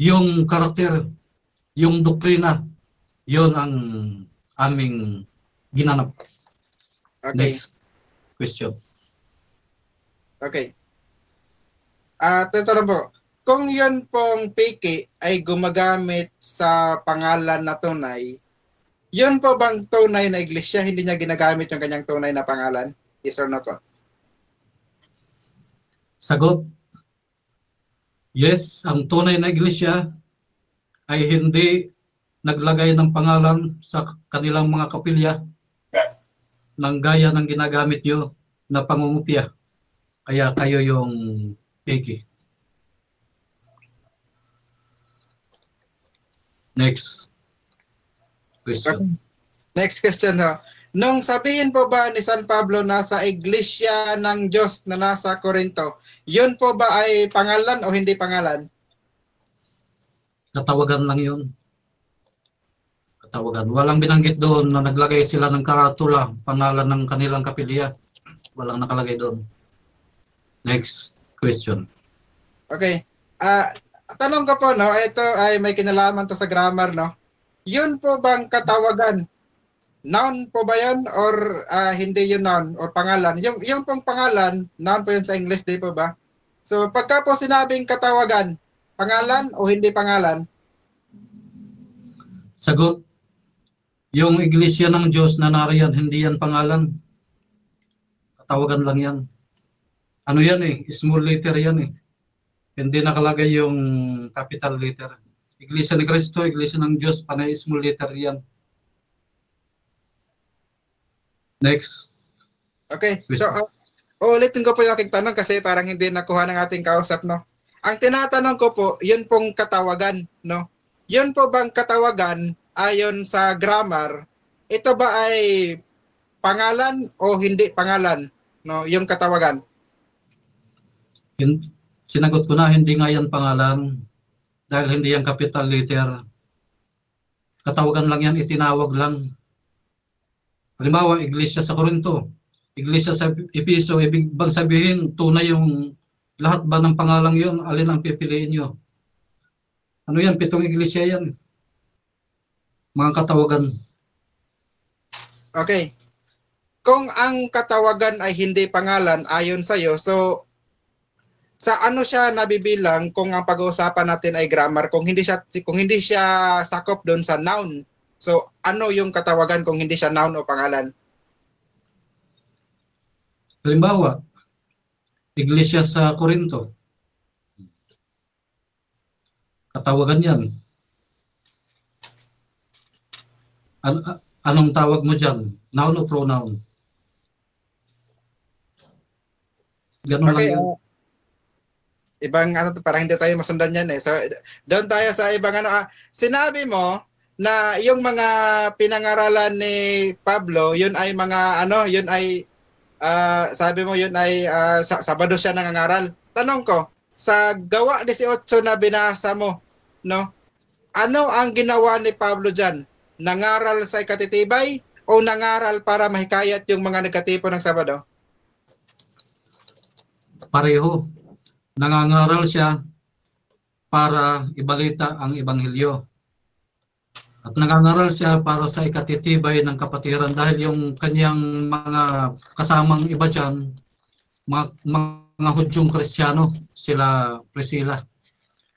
Yung karakter, yung doktrina, yon ang aming ginanap. Okay. Next question. Okay. Ito lang po. Kung yun pong piki ay gumagamit sa pangalan na tunay, yun po bang tunay na iglesia? Hindi niya ginagamit yung kanyang tunay na pangalan? Yes or no po? Sagot. Yes, ang tunay na iglesia ay hindi naglagay ng pangalan sa kanilang mga kapilya ng gaya ng ginagamit nyo na pangungupya. Kaya kayo yung peki. Next question. Next question ho. Nung sabihin po ba ni San Pablo na sa iglesia ng Diyos na nasa Corinto, yun po ba ay pangalan o hindi pangalan? Katawagan lang yun. Katawagan. Walang binanggit doon na naglagay sila ng karatula, pangalan ng kanilang kapilya. Walang nakalagay doon. Next question. Okay. Tanong ko po, no, ito ay may kinalaman to sa grammar, no? Yun po bang katawagan? Noun po ba yun or hindi yun noun or pangalan? Yung pong pangalan, noun po yun sa English, di po ba? So pagka po sinabing katawagan, pangalan o hindi pangalan? Sagot. Yung iglesia ng Diyos na nariyan, hindi yan pangalan. Katawagan lang yan. Ano yan eh? Small letter yan eh. Hindi nakalagay yung capital letter. Iglesia ni Cristo, Iglesia ng Diyos, panay small letter yan. Next. Okay. So, ulitin ko po yung aking tanong kasi parang hindi nakuha ng ating kausap, no? Ang tinatanong ko po, yun pong katawagan, no? Yun po bang katawagan ayon sa grammar, ito ba ay pangalan o hindi pangalan, no? Yung katawagan. Sinagot ko na, hindi nga yan pangalan dahil hindi yan capital letter. Katawagan lang yan, itinawag lang. Halimbawa, Iglesia sa Corinto, Iglesia sa Episo, ibig bang sabihin, tunay yung lahat ba ng pangalang yon, alin ang pipiliin nyo? Ano yan? 7 iglesia yan. Mga katawagan. Okay. Kung ang katawagan ay hindi pangalan ayon sa iyo, so sa ano siya nabibilang kung ang pag-uusapan natin ay grammar, kung hindi siya sakop doon sa noun. So ano yung katawagan kung hindi siya noun o pangalan? Halimbawa, Iglesia sa Corinto. Katawagan yan. Anong tawag mo dyan? Noun o pronoun? Ganun Okay, lang yan. Ibang ano, parang hindi tayo masundan yan eh. So doon tayo sa ibang ano. Sinabi mo na yung mga pinangaralan ni Pablo, yun ay mga ano, yun ay sabi mo yun ay Sabado siya nangangaral. Tanong ko, sa Gawa 18 na binasa mo, no? Ano ang ginawa ni Pablo diyan? Nangaral sa ikatitibay o nangaral para mahikayat yung mga nagkatipo ng Sabado? Pareho. Nangangaral siya para ibalita ang ebanghelyo. At nangangaral siya para sa ikatitibay ng kapatiran dahil yung kanyang mga kasamang iba dyan, mga Hudyong Kristiyano, sila Priscilla.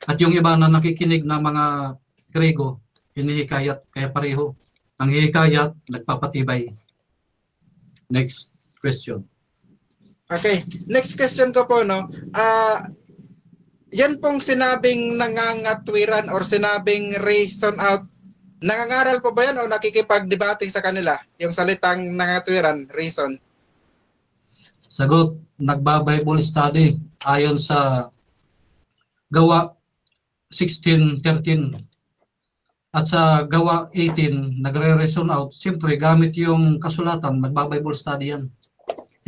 At yung iba na nakikinig na mga Grego, hinihikayat, kaya pareho. Ang hihikayat, nagpapatibay. Next question. Okay, next question ko po, no? Yan pong sinabing nangangatwiran or sinabing reason out, nangangaral po ba yan o nakikipag-debate sa kanila? Yung salitang nangangatwiran, reason. Sagot, nagba-Bible study ayon sa Gawa 16:13. At sa Gawa 18, nagre-reason out. Siyempre, gamit yung kasulatan, nagba-Bible study yan.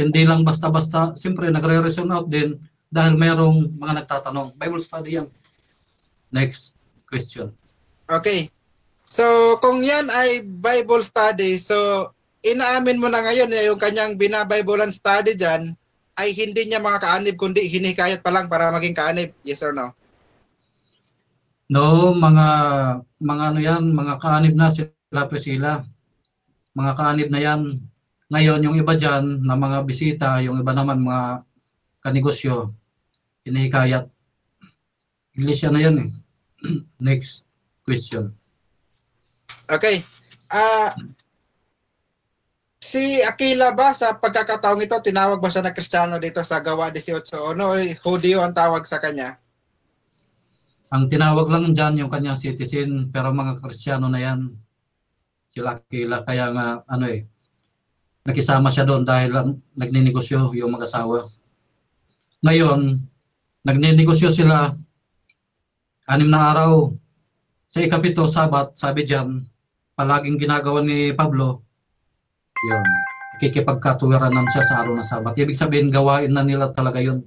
Hindi lang basta-basta, siyempre, nagre-reason out din dahil mayroong mga nagtatanong. Bible study yan. Next question. Okay. So, kung yan ay Bible study, so inaamin mo na ngayon na yung kanyang bina-Biblean study dyan ay hindi niya mga kaanib, kundi hinikayat pa lang para maging kaanib. Yes or no? No, mga ano yan, mga kaanib na sila Priscilla. Mga kaanib na yan. Ngayon, yung iba dyan na mga bisita, yung iba naman mga kanegosyo, hinihikayat. Iglesia na yan eh. Next question. Okay. Si Aquila ba sa pagkakataong ito, tinawag ba siya na Kristiyano dito sa Gawa 18 o no? Hudyo ang tawag sa kanya? Ang tinawag lang dyan yung kanyang citizen, pero mga Kristiyano na yan. Sila Aquila, kaya nga ano eh, nakisama siya doon dahil nagninegosyo yung mag-asawa. Ngayon, nagninegosyo sila 6 na araw. Sa ikapito, Sabat, sabi diyan, palaging ginagawa ni Pablo, yun, nakikipagkatuwiranan siya sa araw ng Sabat. Ibig sabihin, gawain na nila talaga yun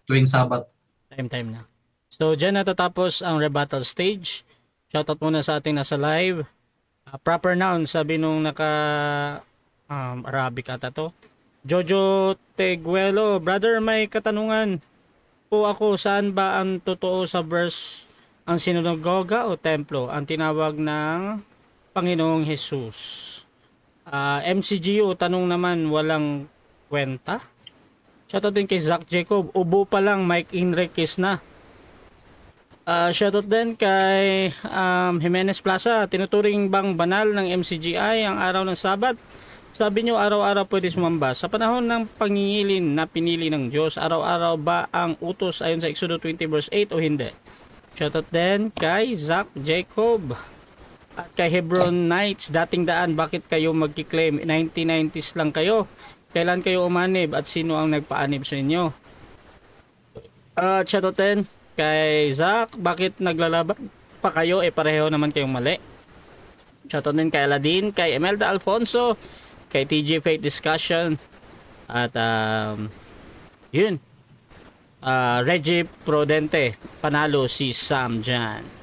tuwing Sabat. Time na. So, dyan natatapos ang rebuttal stage. Shoutout muna sa ating nasa live. Proper noun, sabi nung Arabic ata to. Jojo Teguelo, brother, may katanungan po ako, saan ba ang totoo sa verse ang sinagoga o templo ang tinawag ng Panginoong Jesus? MCGO, tanong naman, walang kwenta. Shoutout din kay Zach Jacob, ubo pa lang, Mike Enriquez na. Shoutout din kay Jimenez Plaza, tinuturing bang banal ng MCGI ang araw ng Sabat? Sabi nyo araw-araw pwede sumamba. Sa panahon ng pangingilin na pinili ng Diyos, araw-araw ba ang utos ayon sa Exodo 20 verse 8 o hindi? Shoutout din kay Zach Jacob. At kay Hebron Knights, dating daan, bakit kayo magkiklaim? 1990s lang kayo. Kailan kayo umanib at sino ang nagpaanib sa inyo? At shoutout din kay Zach, bakit naglalaban pa kayo? Pareho naman kayong mali. Shoutout din kay Aladin, kay Emelda Alfonso, kay TJ Faith Discussion, at yun, Reggie Prudente, panalo si Sam dyan.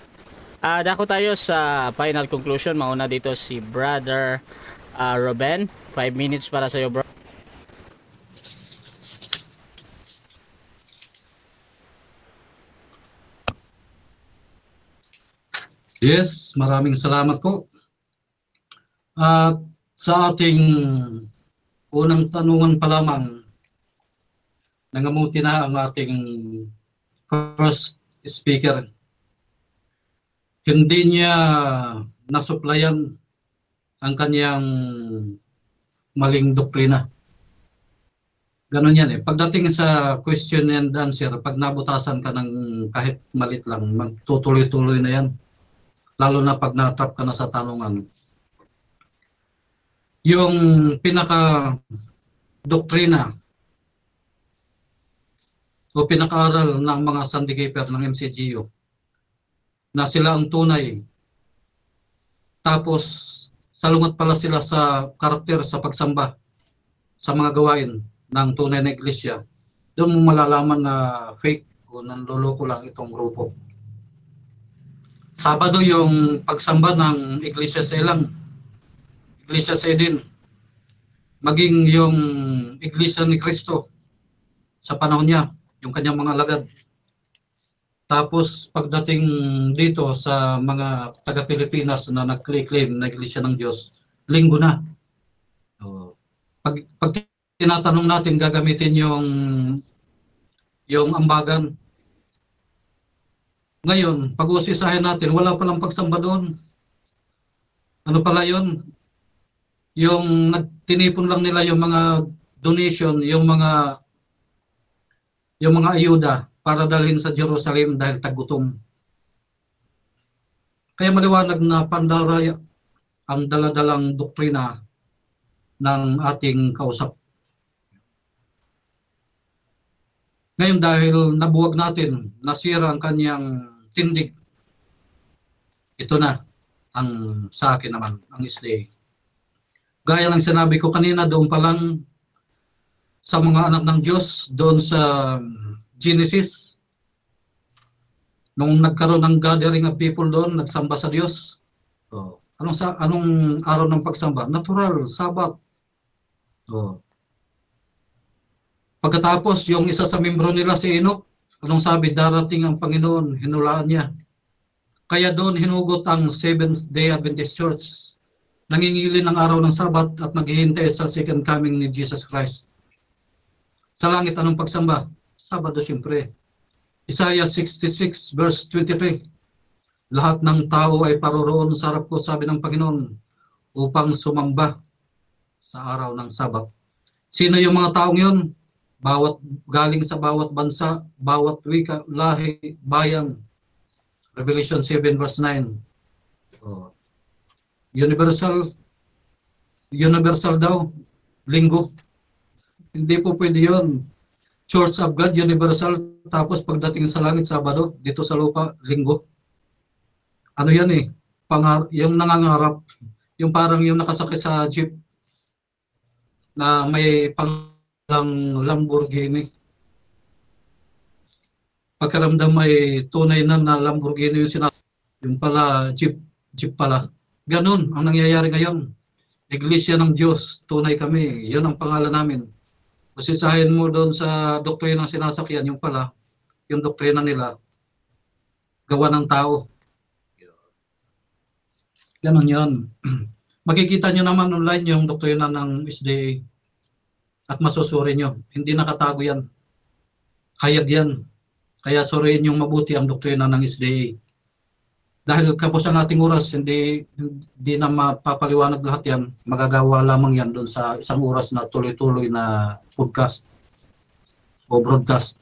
Dako tayo sa final conclusion. Mauna dito si Brother Ruben. 5 minutes para sa iyo, bro. Yes, maraming salamat po. At sa ating unang tanungan pa lamang, nangamuti na ang ating first speaker. Hindi niya nasuplayan ang kanyang maling doktrina. Ganon yan eh. Pagdating sa question and answer, pag nabutasan ka ng kahit malit lang, magtutuloy-tuloy na yan. Lalo na pag natrap ka na sa tanungan. Yung pinaka-doktrina o pinaka-aral ng mga Sandigaper ng MCGU na sila ang tunay. Tapos, salungat pala sila sa karakter sa pagsamba sa mga gawain ng tunay na iglesia. Doon mo malalaman na fake o nanloloko lang itong grupo. Sabado yung pagsamba ng Iglesia sa Ilang, Iglesia sa Eden, maging yung Iglesia ni Cristo sa panahon niya, yung kanyang mga alagad. Tapos pagdating dito sa mga taga-Pilipinas na nag-claim na Iglesia ng Diyos, linggo na. Pag tinatanong natin, gagamitin yung ambagan. Ngayon, pag-uusisahin natin, wala palang pagsamba doon. Ano pala yun? Yung tinipon lang nila yung mga donation, yung mga ayuda para dalhin sa Jerusalem dahil tagutom. Kaya maliwanag na pandaraya ang daladalang doktrina ng ating kausap. Ngayon dahil nabuwag natin, nasira ang kanyang tindig, ito na ang sa akin naman, ang SDA. Gaya ng sinabi ko kanina, doon pa lang sa mga anak ng Diyos, doon sa Genesis, nung nagkaroon ng gathering of people doon, nagsamba sa Diyos. Anong araw ng pagsamba? Natural, Sabat. Pagkatapos, yung isa sa membro nila, si Enoch, anong sabi? Darating ang Panginoon, hinulaan niya. Kaya doon hinugot ang Seventh-day Adventist Church. Nangingili ng araw ng Sabat at naghihintay sa second coming ni Jesus Christ. Sa langit, anong pagsamba? Sabado siyempre. Isaiah 66 verse 23. Lahat ng tao ay paroroon sa harap ko, sabi ng Panginoon, upang sumamba sa araw ng Sabat. Sino yung mga taong yun? Galing sa bawat bansa, bawat wika, lahi, bayan. Revelation 7 verse 9. Universal daw, linggo. Hindi po pwede yun. Church of God, universal, tapos pagdating sa langit, Sabado, dito sa lupa, linggo. Ano yan eh? Yung nangangarap, yung parang yung nakasakit sa jeep na may lang Lamborghini. Pagkaramdam ay tunay na Lamborghini yung sinasabi. Yung pala, jeep pala. Ganun ang nangyayari ngayon. Iglesia ng Diyos, tunay kami. Yun ang pangalan namin. Usisahin mo doon sa doktrina ng sinasakyan, yung pala, yung doktrina nila, gawa ng tao. Ganun yun. Makikita nyo naman online yung doktrina ng SDA. At masusuri nyo. Hindi nakatago yan. Hayag yan. Kaya suriin yung mabuti ang doktrina ng SDA. Dahil kapos ang ating oras, hindi na mapapaliwanag lahat yan. Magagawa lamang yan doon sa isang oras na tuloy-tuloy na podcast o broadcast.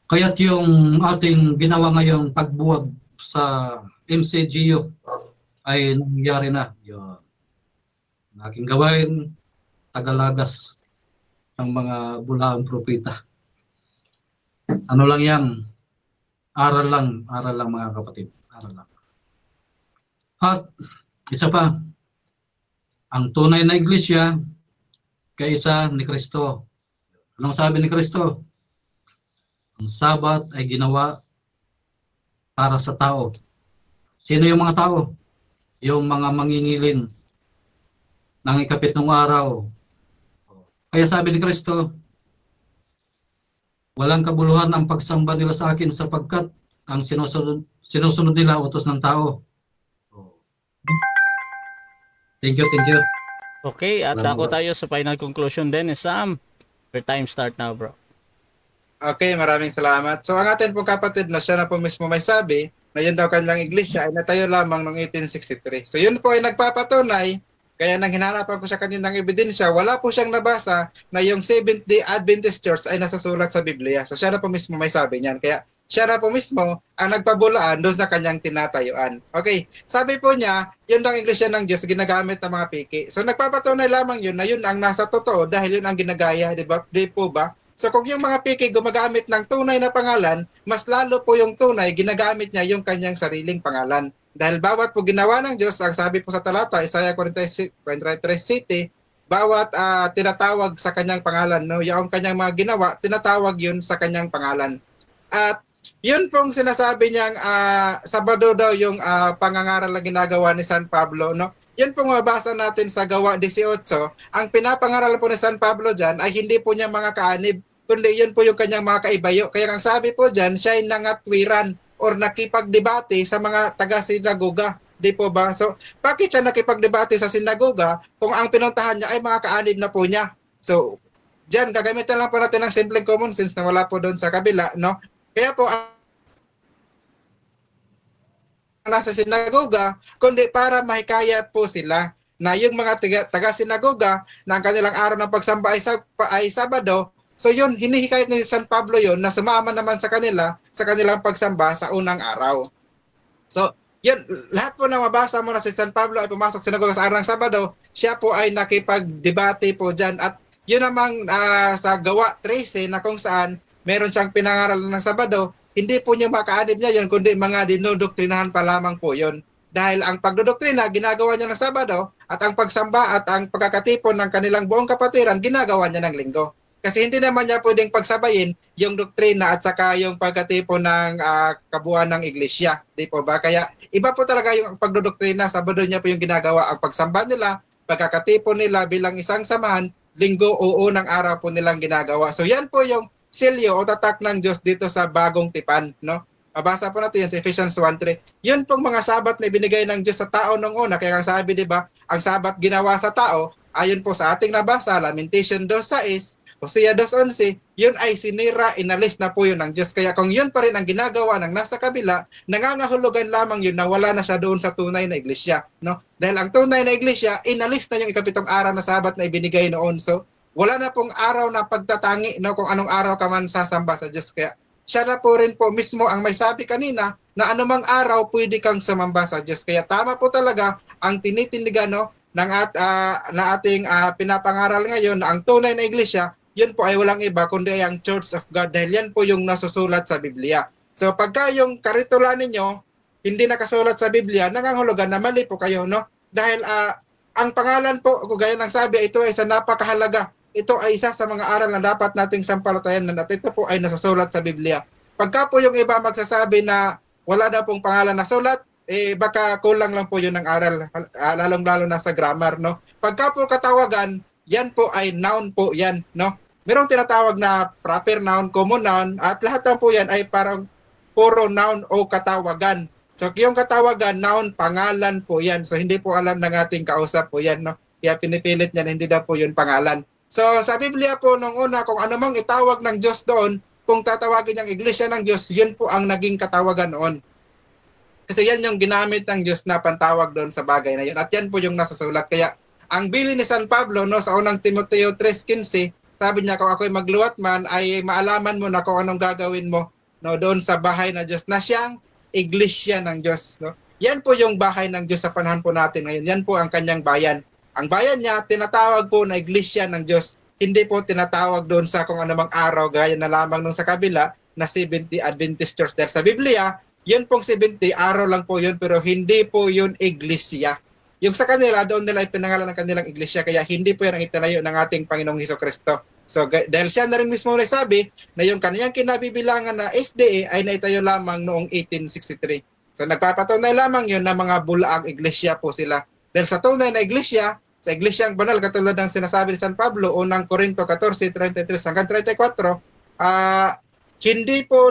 Kaya't yung ating ginawa ngayong pagbuwag sa MCGU ay nangyari na. Yun. Ang aking gawain, tagalagas ng mga bulaang propeta. Ano lang yan? Aral lang mga kapatid. Aral lang. At isa pa, ang tunay na iglesia, kaysa ni Kristo. Anong sabi ni Kristo? Ang Sabat ay ginawa para sa tao. Sino yung mga tao? Yung mga mangingilin ng ikapitong araw. Kaya sabi ni Kristo, walang kabuluhan ang pagsamba nila sa akin sapagkat ang sinusunod nila utos ng tao. Thank you, thank you. Okay, at ako tayo sa final conclusion din. Sam, your time start now, bro. Okay, maraming salamat. So ang atin pong kapatid na siya na po mismo may sabi na yun daw kanilang iglesia ay natayo lamang noong 1863. So yun po ay nagpapatunay, kaya nang hinanapan ko siya kaninang ebidensya, wala po siyang nabasa na yung Seventh-day Adventist Church ay nasasulat sa Biblia. So siya na po mismo may sabi niyan. Kaya siya na po mismo ang nagpabulaan doon sa kanyang tinatayuan. Okay, sabi po niya, yun ang iglesia ng Diyos ginagamit ng mga piki. So nagpapatunay lamang yun na yun ang nasa totoo dahil yun ang ginagaya, di ba? Di po ba? So kung yung mga piki gumagamit ng tunay na pangalan, mas lalo po yung tunay, ginagamit niya yung kanyang sariling pangalan. Dahil bawat po ginawa ng Diyos, ang sabi po sa talata, Isaiah 43 City, bawat tinatawag sa kanyang pangalan, no? Yung kanyang mga ginawa, tinatawag yun sa kanyang pangalan. At yun pong sinasabi niyang Sabado daw yung pangangaral na ginagawa ni San Pablo, no? Yun pong mabasa natin sa Gawa 18, ang pinapangaral po ni San Pablo dyan ay hindi po niya mga kaanib, kundi yun po yung kanyang mga kaibayo. Kaya ang sabi po dyan, siya ay nangatwiran or nakipagdebate sa mga taga-sinagoga. Di po ba? So, bakit siya nakipagdebate sa sinagoga kung ang pinuntahan niya ay mga kaanib na po niya? So, dyan, gagamitan lang po natin ng simpleng common sense na wala po doon sa kabila, no? Kaya po, nasa sinagoga, kundi para mahikayat po sila na yung mga taga-sinagoga na ang kanilang araw ng pagsamba ay Sabado. So yun, hinihikayat ni San Pablo yun na sumama naman sa kanila sa kanilang pagsamba sa unang araw. So yun, lahat po na mabasa mo na si San Pablo ay pumasok sa sinagoga sa araw ng Sabado, siya po ay nakipagdebate po dyan. At yun namang sa Gawa 13 na kung saan meron siyang pinangaral ng Sabado, hindi po niya makaanib niya yun, kundi mga dinodoktrinahan pa lamang po yun. Dahil ang pagdodoktrina, ginagawa niya ng Sabado, at ang pagsamba at ang pagkakatipon ng kanilang buong kapatiran, ginagawa niya ng Linggo. Kasi hindi naman niya pwedeng pagsabayin yung doktrina at saka yung pagkatipon ng kabuuan ng iglesia. Di po ba? Kaya iba po talaga yung pagdodoktrina, Sabado niya po yung ginagawa. Ang pagsamba nila, pagkakatipon nila bilang isang samahan, Linggo o unang araw po nilang ginagawa. So yan po yung silyo o tatak ng Diyos dito sa bagong tipan, no? Mabasa po natin yan sa Ephesians 1:3. Yun pong mga sabat na binigay ng Diyos sa tao nung una. Kaya ang sabi, di ba, ang sabat ginawa sa tao, ayon po sa ating nabasa, Lamentation 2:6, Hosea 2:11, yun ay sinira, inalis na po yun ng Diyos. Kaya kung yun pa rin ang ginagawa ng nasa kabila, nangangahulugan lamang yun na wala na siya doon sa tunay na iglesia, no? Dahil ang tunay na iglesia, inalis na yung ikapitong araw na sabat na ibinigay noon. So, wala na pong araw na pagtatangi, no, kung anong araw ka man sasamba sa Diyos. Kaya siya na po rin po mismo ang may sabi kanina na anumang araw pwede kang sumamba sa Diyos. Kaya tama po talaga ang tinitindigan, no, ng ating pinapangaral ngayon na ang tunay na iglesia, yun po ay walang iba kundi ang Church of God, dahil yan po yung nasusulat sa Biblia. So pagka yung karitula ninyo hindi nakasulat sa Biblia, nangangahulugan na mali po kayo, no? Dahil ang pangalan po, gaya ng sabi, ito ay sa napakahalaga. Ito ay isa sa mga aral na dapat nating sampalatayanan at ito po ay nasasulat sa Biblia. Pagka po yung iba magsasabi na wala daw pong pangalan na sulat, baka kulang lang po yun ng aral, lalong-lalo na sa grammar, no? Pagka po katawagan, yan po ay noun po yan, no? Merong tinatawag na proper noun, common noun, at lahat lang po yan ay parang puro noun o katawagan. So yung katawagan, noun, pangalan po yan. So hindi po alam ng ating kausap po yan, no? Kaya pinipilit niya na hindi daw po yun pangalan. So sa Biblia po nung una, kung ano mang itawag ng Diyos doon, kung tatawagin niyang iglesia ng Diyos, yun po ang naging katawagan noon. Kasi yan yung ginamit ng Diyos na pantawag doon sa bagay na yun. At yan po yung nasasulat. Kaya ang bili ni San Pablo, no, sa unang Timoteo 3:15, sabi niya, kung ako'y magluwat man, ay maalaman mo na kung anong gagawin mo no, doon sa bahay ng Diyos na siyang iglesia ng Diyos. No? Yan po yung bahay ng Diyos sa panahon po natin ngayon. Yan po ang kanyang bayan. Ang bayan niya, tinatawag po na iglesia ng Diyos. Hindi po tinatawag doon sa kung anumang araw, gaya na lamang nung sa kabila, na 70 Adventist Church. Dahil sa Biblia, yun pong 70, araw lang po yun, pero hindi po yun iglesia. Yung sa kanila, doon nila ipinangalan ng kanilang iglesia, kaya hindi po yan ang itinayo ng ating Panginoong Hesukristo. So, dahil siya na rin mismo nagsabi na yung kaniyang kinabibilangan na SDA ay naitayo lamang noong 1863. So, nagpapatunay lamang yun na mga bulaang iglesia po sila. Dahil sa tunay na iglesia, sa iglesyang banal, katulad ng sinasabi ni San Pablo, unang Korinto 14:33 hanggang 34, hindi po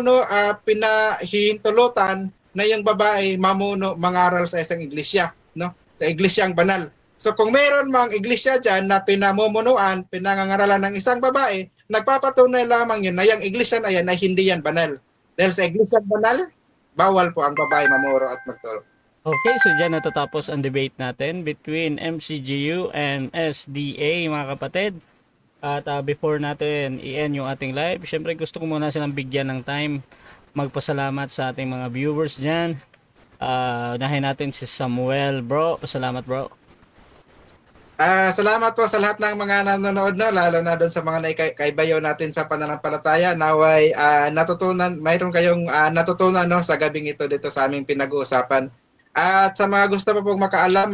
pinahihintulutan na yung babae mamuno mangaral sa isang iglesia, no? Sa iglesyang banal. So kung meron mang iglesia dyan na pinamumunuan, pinangangaralan ng isang babae, nagpapatunay lamang yun na yung iglesia na yan ay hindi yan banal. Dahil sa iglesyang banal, bawal po ang babae mamuro at magturo. Okay, so dyan natatapos ang debate natin between MCGU and SDA, mga kapatid. At before natin i-end yung ating live, syempre gusto ko muna silang bigyan ng time magpasalamat sa ating mga viewers dyan. Unahin natin si Samuel, bro. Salamat, bro. Salamat po sa lahat ng mga nanonood na, lalo na doon sa mga naikaibayo natin sa pananampalataya. Naway mayroon kayong natutunan, no, sa gabing ito dito sa aming pinag-uusapan. At sa mga gusto pa pong makaalam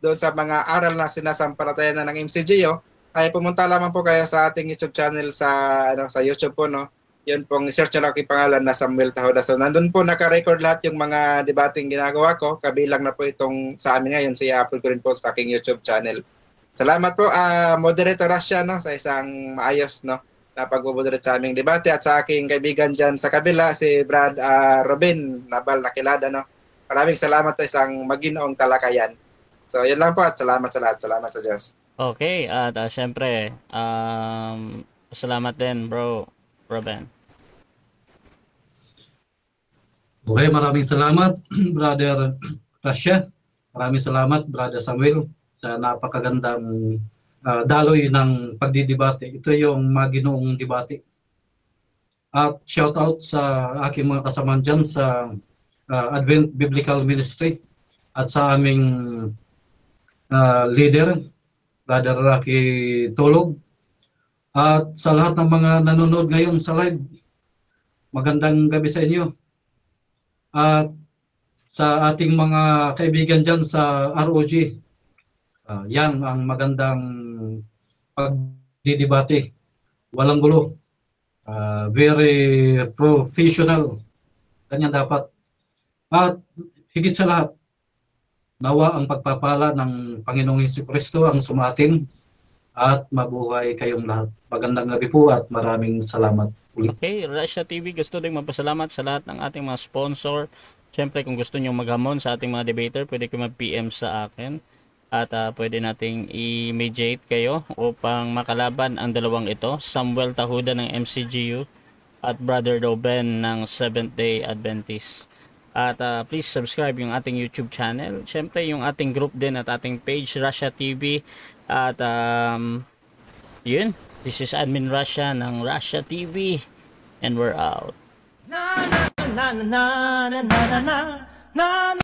doon sa mga aral na sinasampalataya na ng MCGO, ay pumunta lamang po kayo sa ating YouTube channel sa YouTube po, no. Yun pong search nyo lang yung pangalan na Samuel Tahuda. So nandun po naka-record lahat yung mga debating ginagawa ko, kabilang na po itong sa amin ngayon, so i-upload ko rin po sa aking YouTube channel. Salamat po, Moderator Rasha, no, sa isang maayos, no, na pag-moderate sa aming debate, at sa aking kaibigan dyan sa kabila, si Brad Robin Nabal Nakilada, no. Maraming salamat sa isang maginoong talakayan. So, yun lang po, at salamat sa lahat. Salamat sa Diyos. Okay, at syempre, salamat din, bro, Robin. Okay, maraming salamat, Brother Rasha. Maraming salamat, Brother Samuel, sa napakagandang daloy ng pagdidebate. Ito yung maginoong debate. At shout out sa aking mga kasamahan dyan sa Advent Biblical Ministry at sa aming leader, Brother Rocky Tulog, at sa lahat ng mga nanonood ngayon sa live. Magandang gabi sa inyo. At sa ating mga kaibigan dyan sa ROG, yan ang magandang pagdidebate. Walang gulo. Very professional. Ganyan dapat. At higit sa lahat, nawa ang pagpapala ng Panginoong Hesukristo ang sumatin at mabuhay kayong lahat. Magandang gabi po at maraming salamat. Okay, Rasha TV, gusto din magpasalamat sa lahat ng ating mga sponsor. Siyempre, kung gusto nyo maghamon sa ating mga debater, pwede kayo mag-PM sa akin. At pwede nating i-mediate kayo upang makalaban ang dalawang ito. Samuel Tahuda ng MCGU at Brother Robin ng Seventh-day Adventist. At please subscribe yung ating YouTube channel. Siyempre yung ating group din at ating page, Rasha TV. At yun, this is Admin Rasha ng Rasha TV. And we're out. Na na na na na na na na na.